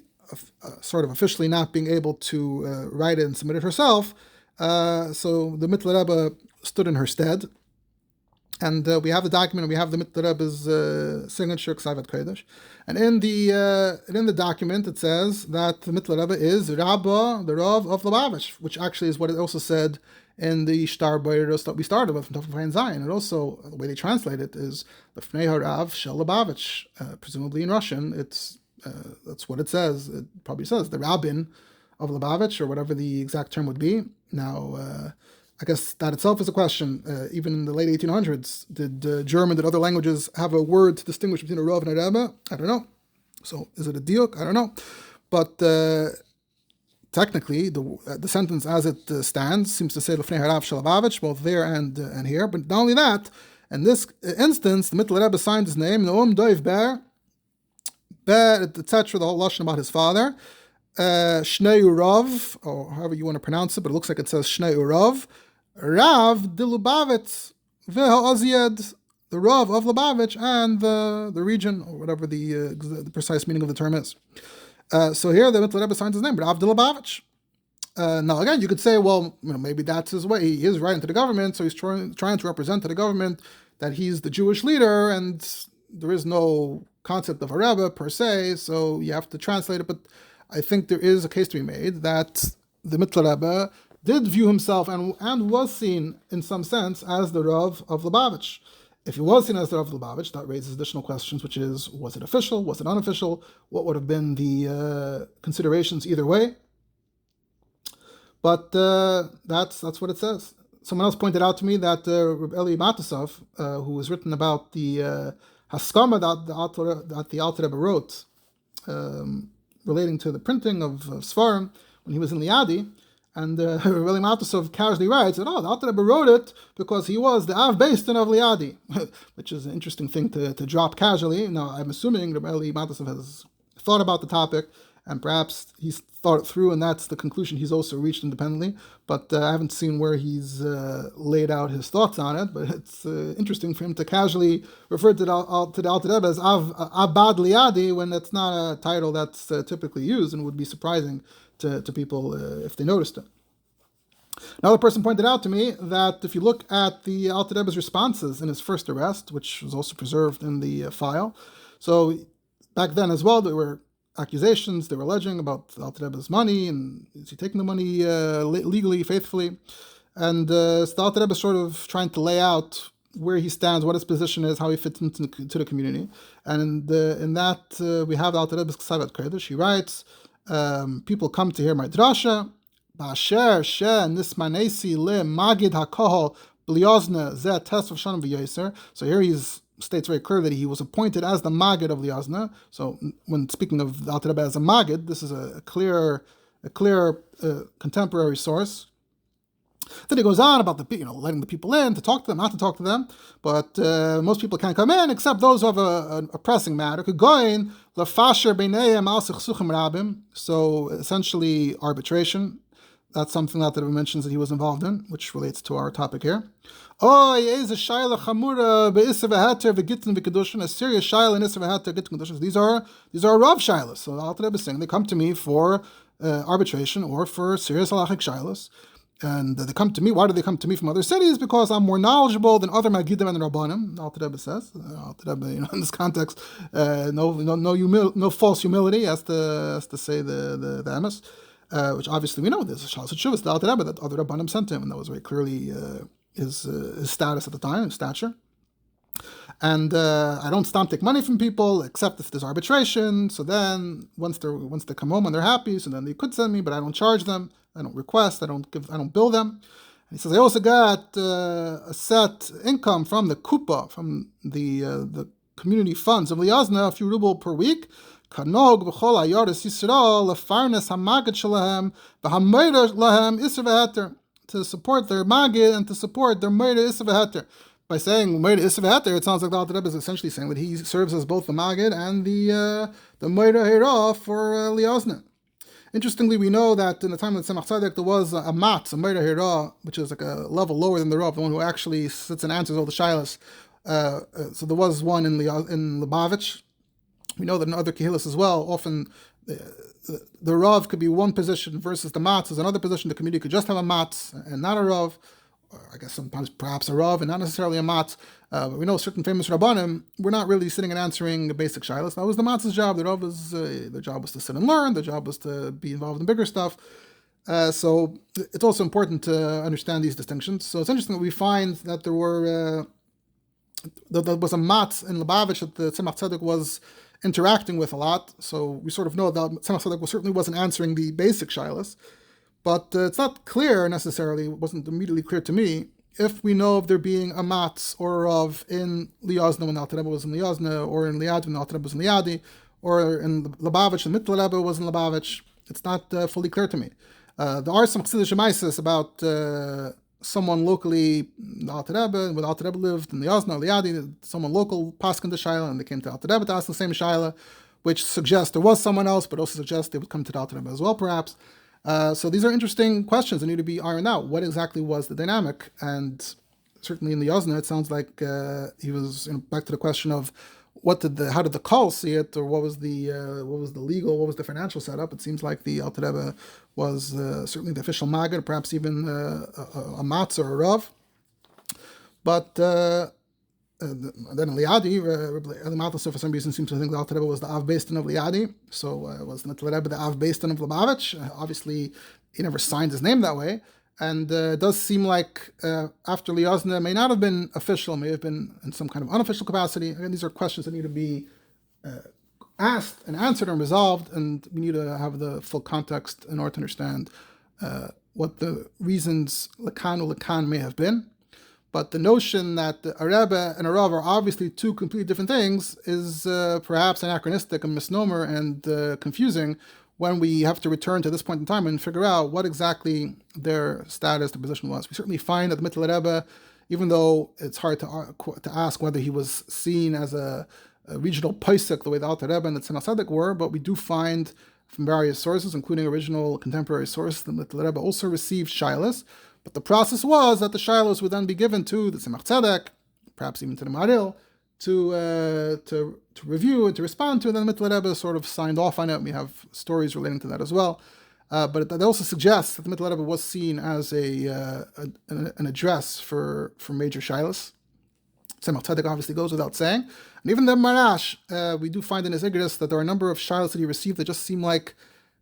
sort of officially not being able to write it and submit it herself, so the Mitteler Rebbe stood in her stead, And we have the document, we have the Mitteler Rebbe's signature, Chabad Kodesh. And in the document, it says that the Mitteler Rebbe is Rabba, the Rav of Lubavitch, which actually is what it also said in the Shtar Boyeros that we started with, from Tafel Zayin. And also, the way they translate it is the Fnei HaRav Shel Lubavitch. Presumably in Russian, that's what it says. It probably says the rabbin of Lubavitch, or whatever the exact term would be. Now, I guess that itself is a question. Even in the late 1800s, did German, did other languages have a word to distinguish between a Rav and a Rebbe? I don't know. So is it a diuk? I don't know. But technically, the sentence as it stands seems to say L'fnei harav shel Lubavitch, both there and here. But not only that, in this instance, the Mitteler Rebbe signed his name, Noam Doiv Ber, etc., the whole lashon about his father. Shnei Urav, or however you want to pronounce it, but it looks like it says Shnei Urav. Rav de Lubavitch ve'ha'ozied, the Rav of Lubavitch and the region, or whatever the precise meaning of the term is. So here the Mitteler Rebbe signs his name, Rav de Lubavitch. Now again, you could say, well, maybe that's his way. He is writing to the government, so he's trying to represent to the government that he's the Jewish leader, and there is no concept of a Rebbe per se, so you have to translate it. But I think there is a case to be made that the Mitteler Rebbe did view himself and was seen in some sense as the Rav of Lubavitch. If he was seen as the Rav of Lubavitch, that raises additional questions, which is, was it official? Was it unofficial? What would have been the considerations either way? But that's what it says. Someone else pointed out to me that Rebbe Eli Matasov, who was written about the Haskama that the Alter Rebbe wrote, relating to the printing of Svarim when he was in Liadi, and Rebbe Eli Matasov casually writes that, the Alter Rebbe wrote it because he was the Av Beistin of Liadi, which is an interesting thing to drop casually. Now, I'm assuming Rebbe Eli Matasov has thought about the topic, and perhaps he's thought it through, and that's the conclusion he's also reached independently. But I haven't seen where he's laid out his thoughts on it. But it's interesting for him to casually refer to the Alter Rebbe as Abad Liadi when that's not a title that's typically used, and would be surprising to people if they noticed it. Another person pointed out to me that if you look at the Alter Rebbe's responses in his first arrest, which was also preserved in the file, so back then as well, there were accusations they were alleging about the Alter Rebbe's money, and is he taking the money legally, faithfully? And so the Alter Rebbe is sort of trying to lay out where he stands, what his position is, how he fits into the community. And in that, we have the Alter Rebbe's Chabad Kodesh. He writes, people come to hear my drasha, Ba'asher she nismanesi le magid hakohol b'liozne zeh tes v'shanim v'yoser. So here he's states very clearly that he was appointed as the magid of Liozna. So when speaking of the Alter Rebbe as a magid, this is a clear contemporary source. Then he goes on about letting the people in, to talk to them, not to talk to them. But most people can't come in except those who have a pressing matter. So essentially arbitration. That's something that Rebbe mentions that he was involved in, which relates to our topic here. A serious shayla in Isser v'heter gittin kedushin. These are Rav shaylas. So the Alter Rebbe is saying they come to me for arbitration or for serious halachic shaylas. And they come to me. Why do they come to me from other cities? Because I'm more knowledgeable than other magidim and rabbanim. Alter Rebbe says. Alter Rebbe, in this context, no false humility, as to say the emes, which obviously we know there's a shalas tshuvas the Alter Rebbe that other rabbanim sent him, and that was very clearly his status at the time, his stature. And I don't take money from people except if there's arbitration. So then once they come home and they're happy, so then they could send me, but I don't charge them. I don't request. I don't bill them. And he says I also got a set income from the kupa, from the community funds of Liozna, a few ruble per week. Kanog b'chol hayoris Yisrael lefarnes hamagid shelahem v'hameir lahem Isser v'heter, to support their magid and to support their meir Isser v'heter. By saying meir Isser v'heter, it sounds like the Alter Rebbe is essentially saying that he serves as both the magid and the meir hira for Liozna. Interestingly, we know that in the time of the Tzemach Tzedek, there was a mat, a meir hira, which is like a level lower than the Rav, the one who actually sits and answers all the shilas. So there was one in Lubavitch. We know that in other kehillas as well, often the Rav could be one position versus the Matz is another position. The community could just have a Matz and not a Rav. I guess sometimes perhaps a rav, and not necessarily a matz. But we know certain famous rabbanim were not really sitting and answering the basic shilas. That was the matz's job. The rav's their job was to sit and learn. The job was to be involved in bigger stuff. So it's also important to understand these distinctions. So it's interesting that we find that there was a matz in Lubavitch that the Tzemach Tzedek was interacting with a lot. So we sort of know that Tzemach Tzedek certainly wasn't answering the basic shilas. But it's not clear necessarily, it wasn't immediately clear to me, if we know of there being a matz or of in Liyazna when the Alter Rebbe was in Liyazna, or in Liad when the Alter Rebbe was in Liadi, or in Lubavitch when Mitteler Rebbe was in Lubavitch. It's not fully clear to me. There are some chassidic shemaises about someone locally, the Alter Rebbe, when the Alter Rebbe lived in Liyazna or Liadi, someone local passed in the Shaila, and they came to Alter Rebbe to ask the same Shaila, which suggests there was someone else, but also suggests they would come to the Alter Rebbe as well, perhaps. So these are interesting questions that need to be ironed out. What exactly was the dynamic? And certainly in the Yozna, it sounds like he was back to the question of how did the Kol see it, or what was the legal, what was the financial setup? It seems like the Alter Rebbe was certainly the official magid, perhaps even a matzah or a rav. But then in Liadi, Rebbe Malthus for some reason seems to think the Alter Rebbe was the Av Beis Din of Liadi, so was the Mitteler Rebbe the Av Beis Din of Lubavitch. Obviously, he never signed his name that way, and it does seem like after Liyazna may not have been official, may have been in some kind of unofficial capacity. Again, these are questions that need to be asked and answered and resolved, and we need to have the full context in order to understand what the reasons Lakan or Lakan may have been. But the notion that a Rebbe and a Rav are obviously two completely different things is perhaps anachronistic, a misnomer, and confusing when we have to return to this point in time and figure out what exactly their status, their position was. We certainly find that the Mitteler Rebbe, even though it's hard to ask whether he was seen as a regional posek the way the Alter Rebbe and the Tzemach Tzedek were, but we do find from various sources, including original contemporary sources, the Mitteler Rebbe also received shilas. But the process was that the shilos would then be given to the Tzemach Tzedek, perhaps even to the Maril, to review and to respond to, and then the Mitteler Rebbe sort of signed off on it. We have stories relating to that as well. But it also suggests that the Mitteler Rebbe was seen as an address for major shilos. Tzemach Tzedek obviously goes without saying. And even the Marash, we do find in his Igris that there are a number of shilos that he received that just seem like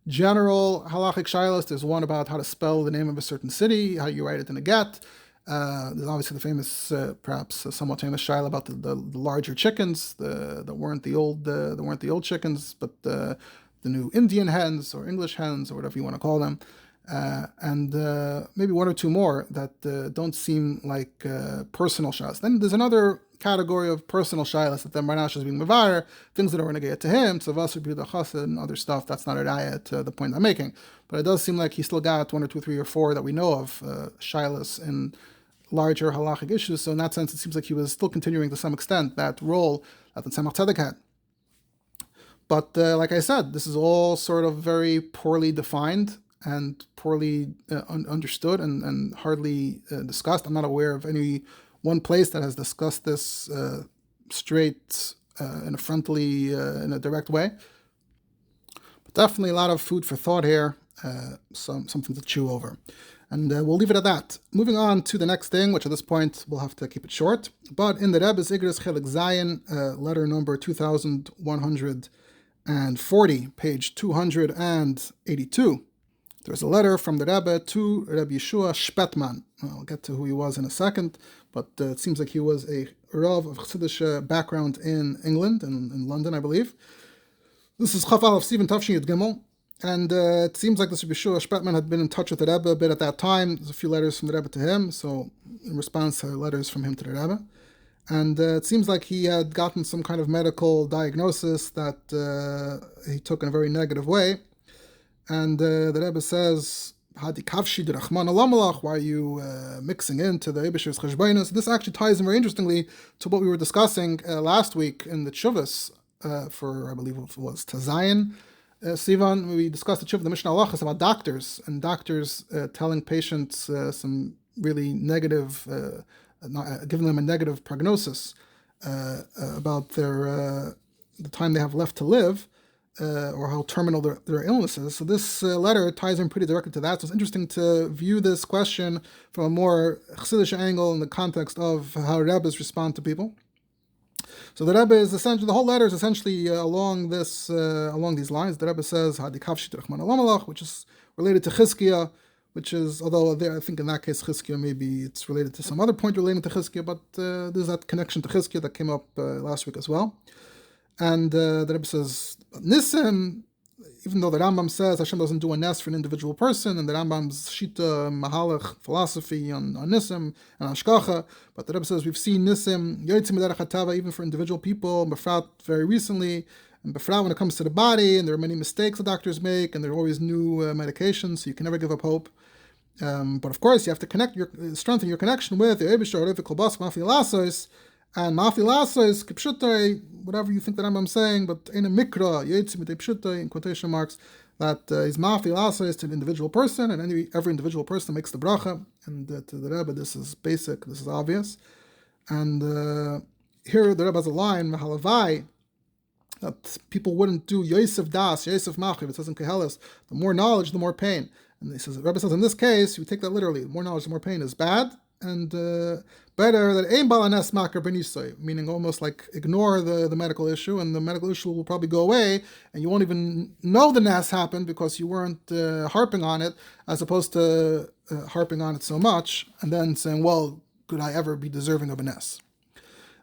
general halachic shilas. There's one about how to spell the name of a certain city, how you write it in a get. There's obviously the famous, perhaps somewhat famous shilah about the larger chickens, that weren't the old chickens, but the new Indian hens or English hens or whatever you want to call them, and maybe one or two more that don't seem like personal shilas. Then there's another category of personal shilas that the Marnash is being mevayer, things that are renegade to him, tzavas or b'yudah chassid and other stuff. That's not a raya to the point I'm making, but it does seem like he still got one or two, three or four that we know of shilas in larger halachic issues. So in that sense, it seems like he was still continuing to some extent that role that the Tzemach Tzedek had. But like I said, this is all sort of very poorly defined and poorly understood and hardly discussed. I'm not aware of any one place that has discussed this straight in a frontally, in a direct way. But definitely a lot of food for thought here, something to chew over. And we'll leave it at that. Moving on to the next thing, which at this point we'll have to keep it short. But in the Rebbe's Igros Chelik Zayin, letter number 2140, page 282, there's a letter from the Rebbe to Rebbe Yeshua Spetman. I'll get to who he was in a second, but it seems like he was a Rav of chassidic background in England, in London, I believe. This is Chaf Aleph Sivan Tafshin Yud Gimel. And it seems like this Rebbe Yeshua Spetman had been in touch with the Rebbe a bit at that time. There's a few letters from the Rebbe to him, so in response to letters from him to the Rebbe. And it seems like he had gotten some kind of medical diagnosis that he took in a very negative way. And the Rebbe says, Hadi kavshi d'rachman alamalach, why are you mixing into the Eibishter's cheshbonus? This actually ties in very interestingly to what we were discussing last week in the Tshuvas for, I believe it was Tazayin. Sivan, we discussed the Tshuvah, the Mishnah Halachas about doctors, and doctors telling patients some really negative, giving them a negative prognosis about the time they have left to live. or how terminal their illness is. So this letter ties in pretty directly to that. So it's interesting to view this question from a more chassidic angle in the context of how Rebbes respond to people. So the Rebbe is essentially, the whole letter is essentially along these lines. The Rebbe says, which is related to Chizkiah, which is, although there, I think in that case Chizkiah, maybe it's related to some other point relating to Chizkiah, but there's that connection to Chizkiah that came up last week as well. And the Rebbe says, Nisim, even though the Rambam says Hashem doesn't do a nes for an individual person, and the Rambam's Shita Mahalach philosophy on Nisim and Ashkacha, but the Rebbe says we've seen Nisim Yotzim Miderech HaTava even for individual people, Befrat very recently, and Befrat when it comes to the body, and there are many mistakes the doctors make, and there are always new medications, so you can never give up hope. But of course, you have to strengthen your connection with the Eibishter, Revi Kolbas, Mafi Lasos, and Mafi Lasos, Kipshutai, whatever you think that I'm saying, but in a mikra, Yetzim Pshutai, in quotation marks, that is Mafi Lasos to an individual person, and every individual person makes the bracha, and to the Rebbe, this is basic, this is obvious. And here the Rebbe has a line, Mahalavai, that people wouldn't do Yosef Das, Yosef Machiv, it says in Kehelis, the more knowledge, the more pain. And he says, the Rebbe says, in this case, you take that literally, the more knowledge, the more pain is bad, and better that ein balanes makar benisoy, meaning almost like ignore the medical issue, and the medical issue will probably go away, and you won't even know the nas happened because you weren't harping on it, as opposed to harping on it so much, and then saying, well, could I ever be deserving of a nes?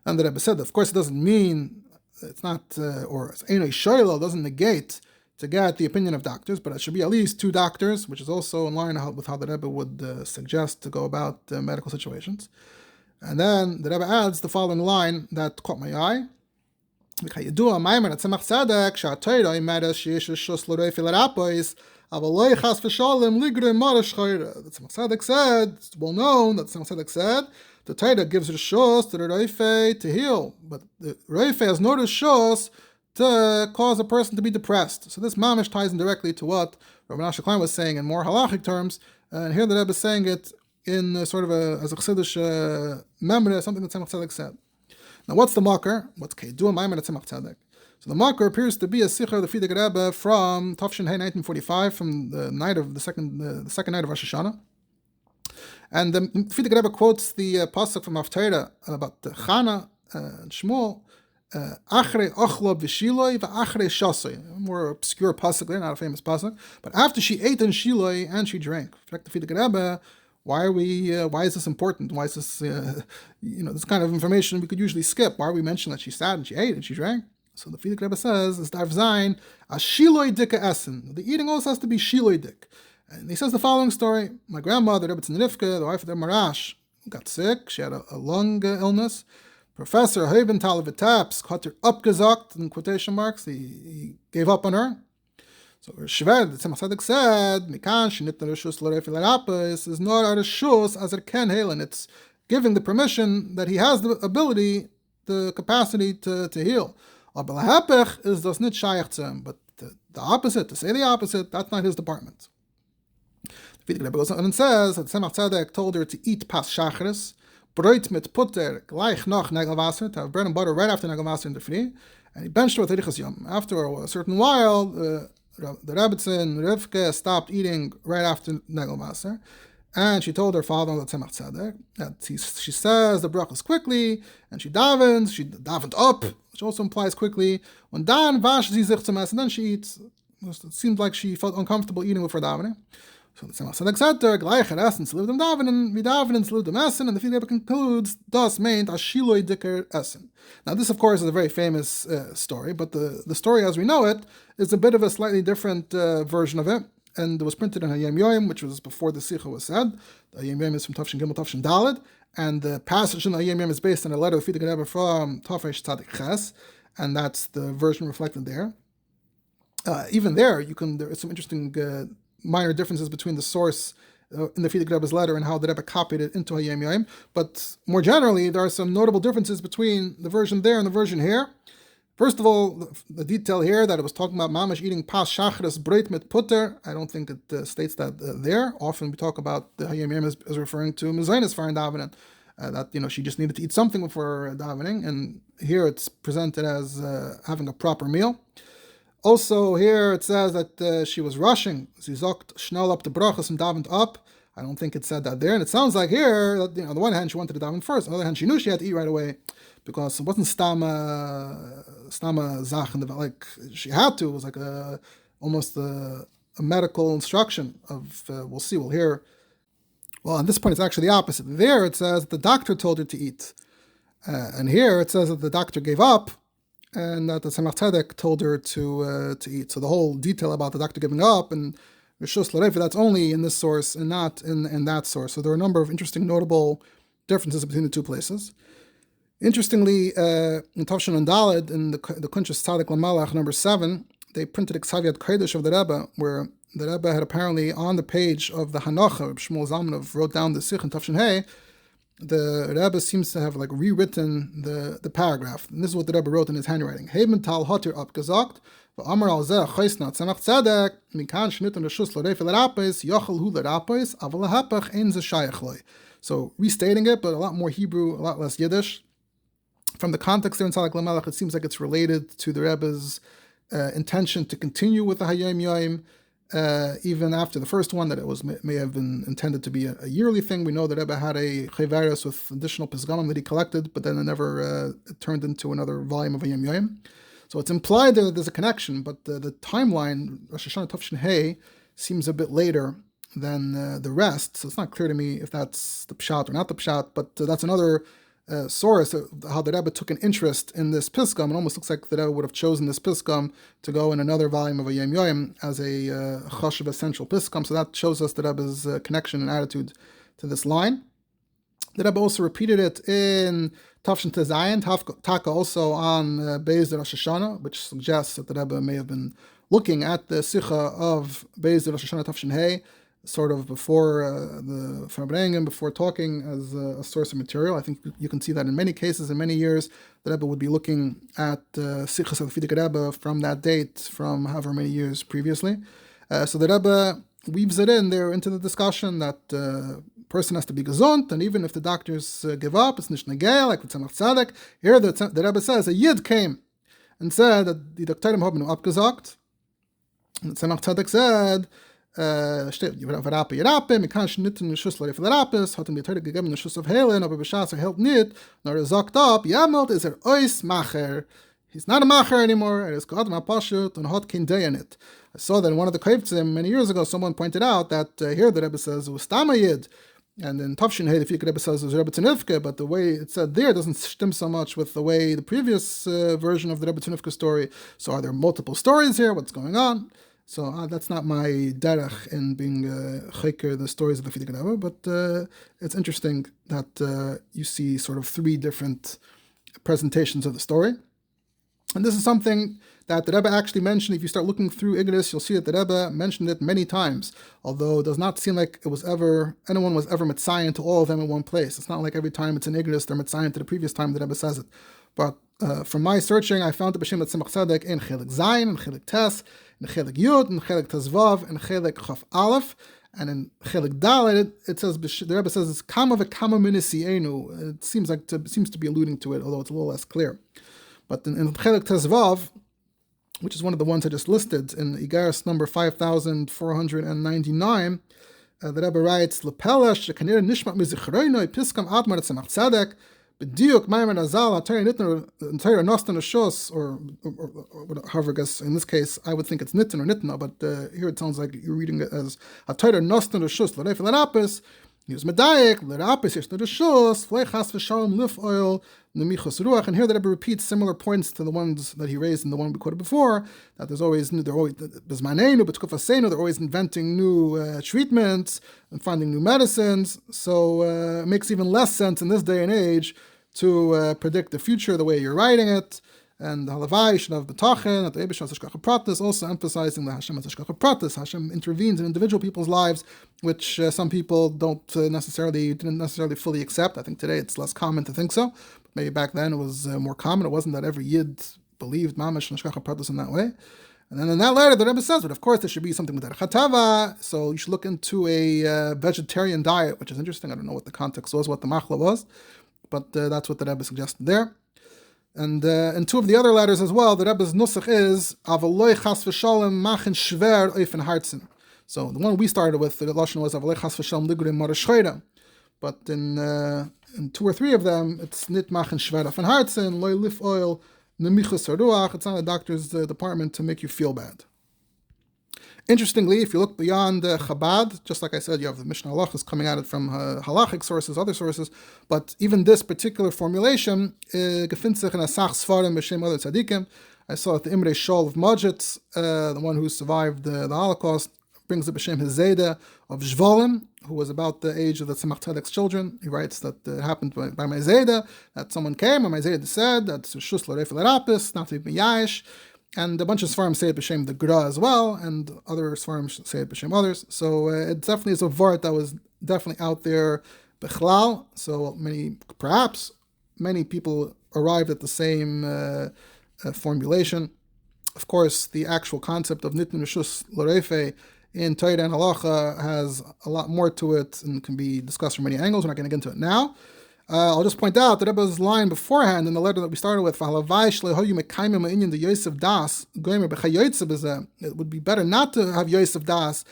And the Rebbe said, of course, it doesn't mean, it's not, or Einoi Shoilo doesn't negate to get the opinion of doctors, but it should be at least 2 doctors, which is also in line with how the Rebbe would suggest to go about medical situations. And then the Rebbe adds the following line that caught my eye. The Tzemach Tzedek said, it's well known that Tzemach Tzedek said, the Torah gives reshus to the Reife to heal, but the Reife has no reshus to cause a person to be depressed. So this mamish ties in directly to what Rabbi Menashe Klein was saying in more halachic terms, and here the Rebbe is saying it in sort of as a chassidic memory, something that Tzemach Tzedek said. Now what's the makar? What's Keidua Maimer at Tzemach Tzedek? So the makar appears to be a sicha of the Frierdiker Rebbe from Tafshin Hey 1945, from the night of the second night of Rosh Hashanah. And the Frierdiker Rebbe quotes the pasuk from Haftarah about Chana and Shmuel, Achrei Ochlob V'Shiloi V'Achrei Shasoi. More obscure pasuk there, not a famous pasuk. But after she ate in Shiloi and she drank. In fact, the Frierdiker Rebbe, why is this important? Why is this, this kind of information we could usually skip? Why are we mentioning that she sat and she ate and she drank? So the Frierdiker Rebbe says, it's Darv Zayin, a Shiloi Dika Essen. The eating also has to be Shiloi Dik. And he says the following story. My grandmother, Rebbe Rivka, the wife of the Marash, got sick. She had a lung illness. Professor Heubenthal Vitaps hat her abgesagt, in quotation marks. He gave up on her. So Shved, the Tzemach Tzedek said, Mikan shenit reshus l'Reife l'Rapos is not a reshus as it can heal, and it's giving the permission that he has the ability, the capacity to heal. Aber lahapech is das nit shayach to him, but the opposite, to say the opposite, that's not his department. The Frierdiker Rebbe goes on and says that Tzemach Tzedek told her to eat pas shachris, Brot mit Putter gleich nach Nagelwasser, to have bread and butter right after Nagelwasser in the free, and he benched her with Erichas Yom. After a certain while, the Rebbetzin Rivka stopped eating right after Nagelwasser, and she told her father, the Tzemach Tzedek, that she says the brachas quickly, and she davened up, which also implies quickly. When Dan washes sie sich zum Essen, then she eats. It seemed like she felt uncomfortable eating before davening. So the Tzemach Tzedek said to her, gleicher Essen zu dem Davenen, wie Davenen zu dem Essen, and the Frierdiker Rebbe concludes, das meint a Shiloi Dicker Essen. Now this, of course, is a very famous story, but the story as we know it is a bit of a slightly different version of it, and it was printed in Hayom Yom, which was before the Sikha was said. The Hayom Yom is from Tafshin Gimel Tafshin Daled, and the passage in the Hayom Yom is based on a letter of the Frierdiker Rebbe from Tafresh Tzadik Ches, and that's the version reflected there. Even there is some interesting minor differences between the source in the Frierdiker Rebbe's letter and how the Rebbe copied it into Hayom Yom. But more generally, there are some notable differences between the version there and the version here. First of all, the detail here that it was talking about mamash eating pas shachris breit mit putter. I don't think it states that there. Often we talk about the Hayom Yom as referring to mezainis for davening, that she just needed to eat something before davening, and here it's presented as having a proper meal. Also here it says that she was rushing. Sie sagt schnell up the brachas and davened up. I don't think it said that there, and it sounds like here that, on the one hand she wanted to daven first, on the other hand she knew she had to eat right away, because it wasn't stama zach, like she had to. It was like almost a medical instruction of we'll see, we'll hear. Well, at this point it's actually the opposite. There it says the doctor told her to eat, and here it says that the doctor gave up, and that the Tzemach Tzedek told her to eat. So the whole detail about the doctor giving up and Rishus L'Refa, that's only in this source and not in that source. So there are a number of interesting, notable differences between the two places. Interestingly, in Tavshin and Daled, in the Kuntres Tzadik Lamalach number 7, they printed a Ksaviat Kodesh of the Rebbe, where the Rebbe had apparently on the page of the Hanocha, Shmuel Zalmanov wrote down the Sich in Tavshin Hey, the Rebbe seems to have rewritten the paragraph. And this is what the Rebbe wrote in his handwriting. Heiben tal hat abgesagt, v'amar al zeh choisna tzemach tzedek, mikan shnitten reshus l'reif l'rapis, yochel hu l'rapis, aval l'hapach ein ze shayach loy. So restating it, but a lot more Hebrew, a lot less Yiddish. From the context there in Tzadik Lamelech, it seems like it's related to the Rebbe's intention to continue with the Hayom Yom, even after the first one, that it may have been intended to be a yearly thing. We know that Rebbe had a Chayveris with additional Pizgamim that he collected, but then it never turned into another volume of a Yom Yom. So it's implied that there's a connection, but the timeline, Rosh Hashanah Tavshin Hey, seems a bit later than the rest. So it's not clear to me if that's the Pshat or not the Pshat, but that's another source, how the Rebbe took an interest in this Piskam. It almost looks like the Rebbe would have chosen this Piskam to go in another volume of a Yom Yom as a Chashiv essential Piskam. So that shows us the Rebbe's connection and attitude to this line. The Rebbe also repeated it in Tavshin Tezayin, Taka also on Beis Rosh Hashanah, which suggests that the Rebbe may have been looking at the Sicha of Beis Rosh Hashanah Tavshin Hey, sort of before the Farbrengen, before talking as a source of material. I think you can see that in many cases, in many years, the Rebbe would be looking at Sichas of the Rebbe from that date, from however many years previously. So the Rebbe weaves it in there into the discussion that person has to be gesund, and even if the doctors give up, it's nicht negay, like the Tzemach Tzedek. Here the Rebbe says, a Yid came and said that the Doktorim haben nur abgesagt. And the Tzemach Tzedek said, steht, Rappe, mir kann schnitten den Schuss für Rappes, hat ihm die Teure gegeben den Schuss auf Helen, aber Beschaß hält nicht, nor sagt ab, jamalt is ois Macher. He's not a Macher anymore, is God ma Pashut, and hat kein day in it. I saw that in one of the Kavtzim many years ago, someone pointed out that here the Rebbe says, Ustama Yid, and in Tavshin Hey, the Rebbe says, Rebbe Tzunivke, but the way it's said there doesn't stem so much with the way the previous version of the Rebbe Tzunivke story. So are there multiple stories here? What's going on? So that's not my derech in being chayker the stories of the Fidik Rebbe, but it's interesting that you see sort of three different presentations of the story. And this is something that the Rebbe actually mentioned. If you start looking through Igris, you'll see that the Rebbe mentioned it many times, although it does not seem like anyone was ever mitzayin to all of them in one place. It's not like every time it's in Igris, they're mitzayin to the previous time the Rebbe says it. But from my searching, I found the B'Shem Tzemach Tzedek in Chelik Zayin, in Chelik Tes, in Chelik Yud, in Chelik Tezvav, in Chelik Chaf Aleph, and in Chelik Dalet, it says the Rebbe says it's Kama v'Kama Minisienu. It seems to be alluding to it, although it's a little less clear. But in Chelik Tezvav, which is one of the ones I just listed in Igaris number 5499, the Rebbe writes, Lepelesh shekanir nishmat mizichroinoi piskam admar tzemach tzedek b'diuk maimer nazal atayr nitner atayr nostan shos, or however, I guess in this case I would think it's nitten or nitna, but here it sounds like you're reading it as atayr nostan shos l'reif l'rapis. He was medayek l'rapis yesh l'reshos v'leichas v'shalom lif oil nemichos ruach. And here the Rebbe repeats similar points to the ones that he raised in the one we quoted before, that they're always inventing new treatments and finding new medicines. So it makes even less sense in this day and age to predict the future the way you're writing it. And the Halavai should have B'tachin, that the Rebbe has Hashgacha Pratis, also emphasizing that Hashem has Hashgacha Pratis. Hashem intervenes in individual people's lives, which some people didn't necessarily fully accept. I think today it's less common to think so. But maybe back then it was more common. It wasn't that every Yid believed Mamash and Hashgacha Pratis in that way. And then in that letter, the Rebbe says, but of course there should be something with Chatava, so you should look into a vegetarian diet, which is interesting. I don't know what the context was, what the machla was, but that's what the Rebbe suggested there. And in two of the other letters as well, the Rebbe's nusach is Avaloi chas v'shalom machen shver oifen hartzen. So the one we started with, the lashon was Avaloi chas v'shalom ligrim marashchayda. But in two or three of them, it's nit machen shver oifen hartzen loy lif oil nemichus haruach. It's not a doctor's department to make you feel bad. Interestingly, if you look beyond Chabad, just like I said, you have the Mishnah Halachas coming at it from halachic sources, other sources, but even this particular formulation, gefindt sich in asach svarim b'shem other tzadikim. I saw it the Imre Shol of Magid, the one who survived the Holocaust, brings the b'shem his Zayda of Zvolim, who was about the age of the Tzemach Tzedek's children. He writes that it happened by my Zayda, that someone came, and my Zayda said that Shus l'reif l'rapis, not to be miyayish. And a bunch of Sfarim say it b'shem the Gra as well, and other Sfarim say it b'shem others. So it definitely is a vart that was definitely out there b'chlal. So perhaps many people arrived at the same formulation. Of course, the actual concept of nitn rishus l'reife in Torah and Halacha has a lot more to it and can be discussed from many angles. We're not going to get into it now. I'll just point out that Rebbe's line beforehand in the letter that we started with, it would be better not to have Yosef Das,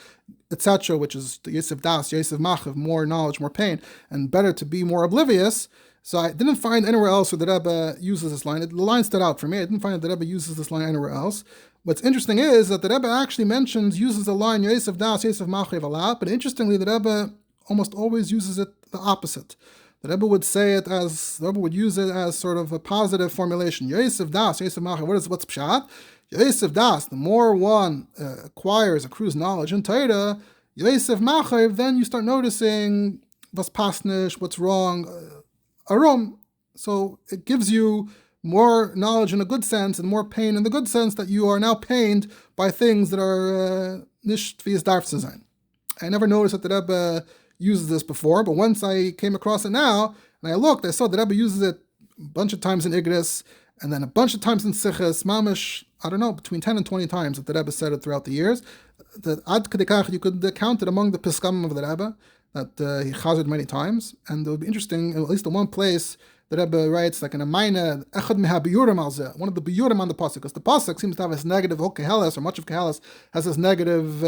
etc., which is Yosef Das, Yosef Machav, more knowledge, more pain, and better to be more oblivious. So I didn't find anywhere else where the Rebbe uses this line. The line stood out for me. I didn't find that the Rebbe uses this line anywhere else. What's interesting is that the Rebbe actually uses the line Yosef Das, Yosef Machav a lot, but interestingly, the Rebbe almost always uses it the opposite. The Rebbe would use it as sort of a positive formulation. Yosef Das, Yosef Machav. What's pshat? Yosef Das. The more one accrues knowledge in Torah, Yosef Machav, then you start noticing what's pasnish, what's wrong, arum. So it gives you more knowledge in a good sense and more pain in the good sense that you are now pained by things that are nicht wie es darf zu sein. I never noticed that the Rebbe uses this before, but once I came across it now, and I looked, I saw that Rebbe uses it a bunch of times in Igris, and then a bunch of times in Siches, mamish, I don't know, between 10 and 20 times that the Rebbe said it throughout the years. That ad kedekach, you could count it among the Piskamim of the Rebbe, that he chazed many times, and it would be interesting, at least in one place, the Rebbe writes, like in a Maina, Echad meha biyurim al zeh, one of the biyurim on the pasuk, because the pasuk seems to have this negative, Keheles, or much of Keheles has this negative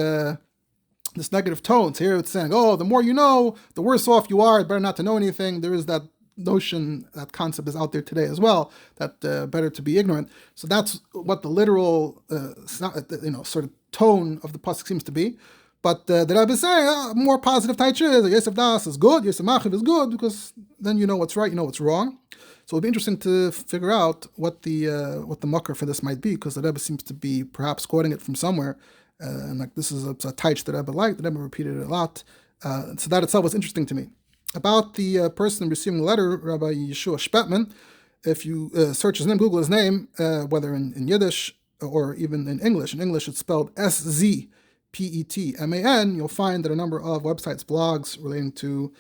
tones. Here it's saying, the more you know, the worse off you are. It's better not to know anything. There is that notion, that concept is out there today as well, that better to be ignorant. So that's what the literal, sort of tone of the pasuk seems to be. But the Rebbe is saying, more positive taitcha is Yosef Das is good, Yosef Machav is good, because then you know what's right, you know what's wrong. So it'll be interesting to figure out what the mucker for this might be, because the Rebbe seems to be perhaps quoting it from somewhere. And like this is a taich that Rebbe liked, the Rebbe repeated it a lot. So that itself was interesting to me. About the person receiving the letter, Rabbi Yeshua Spetman, if you search his name, Google his name, whether in Yiddish or even in English it's spelled SZPETMAN, you'll find that a number of websites, blogs relating to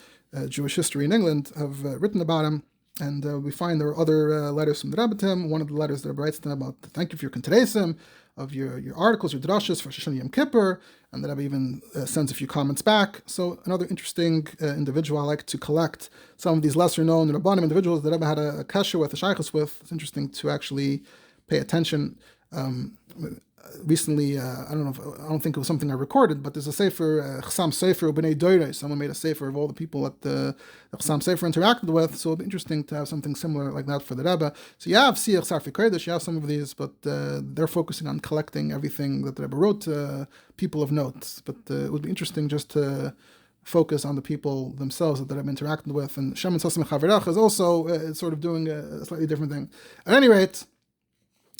Jewish history in England have written about him. And we find there are other letters from the Rebbe to him. One of the letters the Rebbe writes to him about thank you for your konteresim, of your articles, your drashas for Shoshana Yom Kippur, and the Rebbe even sends a few comments back. So another interesting individual. I like to collect some of these lesser-known rabbanim individuals that Rebbe had a kasher with, a shaychus with. It's interesting to actually pay attention. Recently, I don't think it was something I recorded, but there's a sefer, Chassam Sefer B'nai Doirei. Someone made a sefer of all the people that the Chassam Sefer interacted with, so it'll be interesting to have something similar like that for the Rebbe. So you have Siach Sarfi Kodesh, you have some of these, but they're focusing on collecting everything that the Rebbe wrote to people of note. But it would be interesting just to focus on the people themselves that Rebbe interacted with. And Shemin Sassim Chavirach is also sort of doing a slightly different thing. At any rate,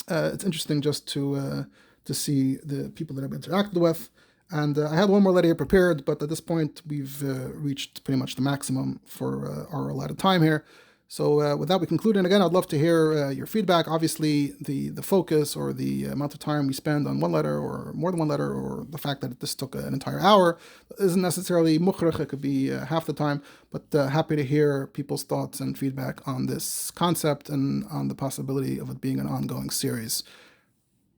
it's interesting just to see the people that I've interacted with. And I had one more letter here prepared, but at this point we've reached pretty much the maximum for our allotted time here. So with that we conclude, and again I'd love to hear your feedback. Obviously the focus or the amount of time we spend on one letter or more than one letter, or the fact that this took an entire hour isn't necessarily mukhrach, it could be half the time, but happy to hear people's thoughts and feedback on this concept and on the possibility of it being an ongoing series.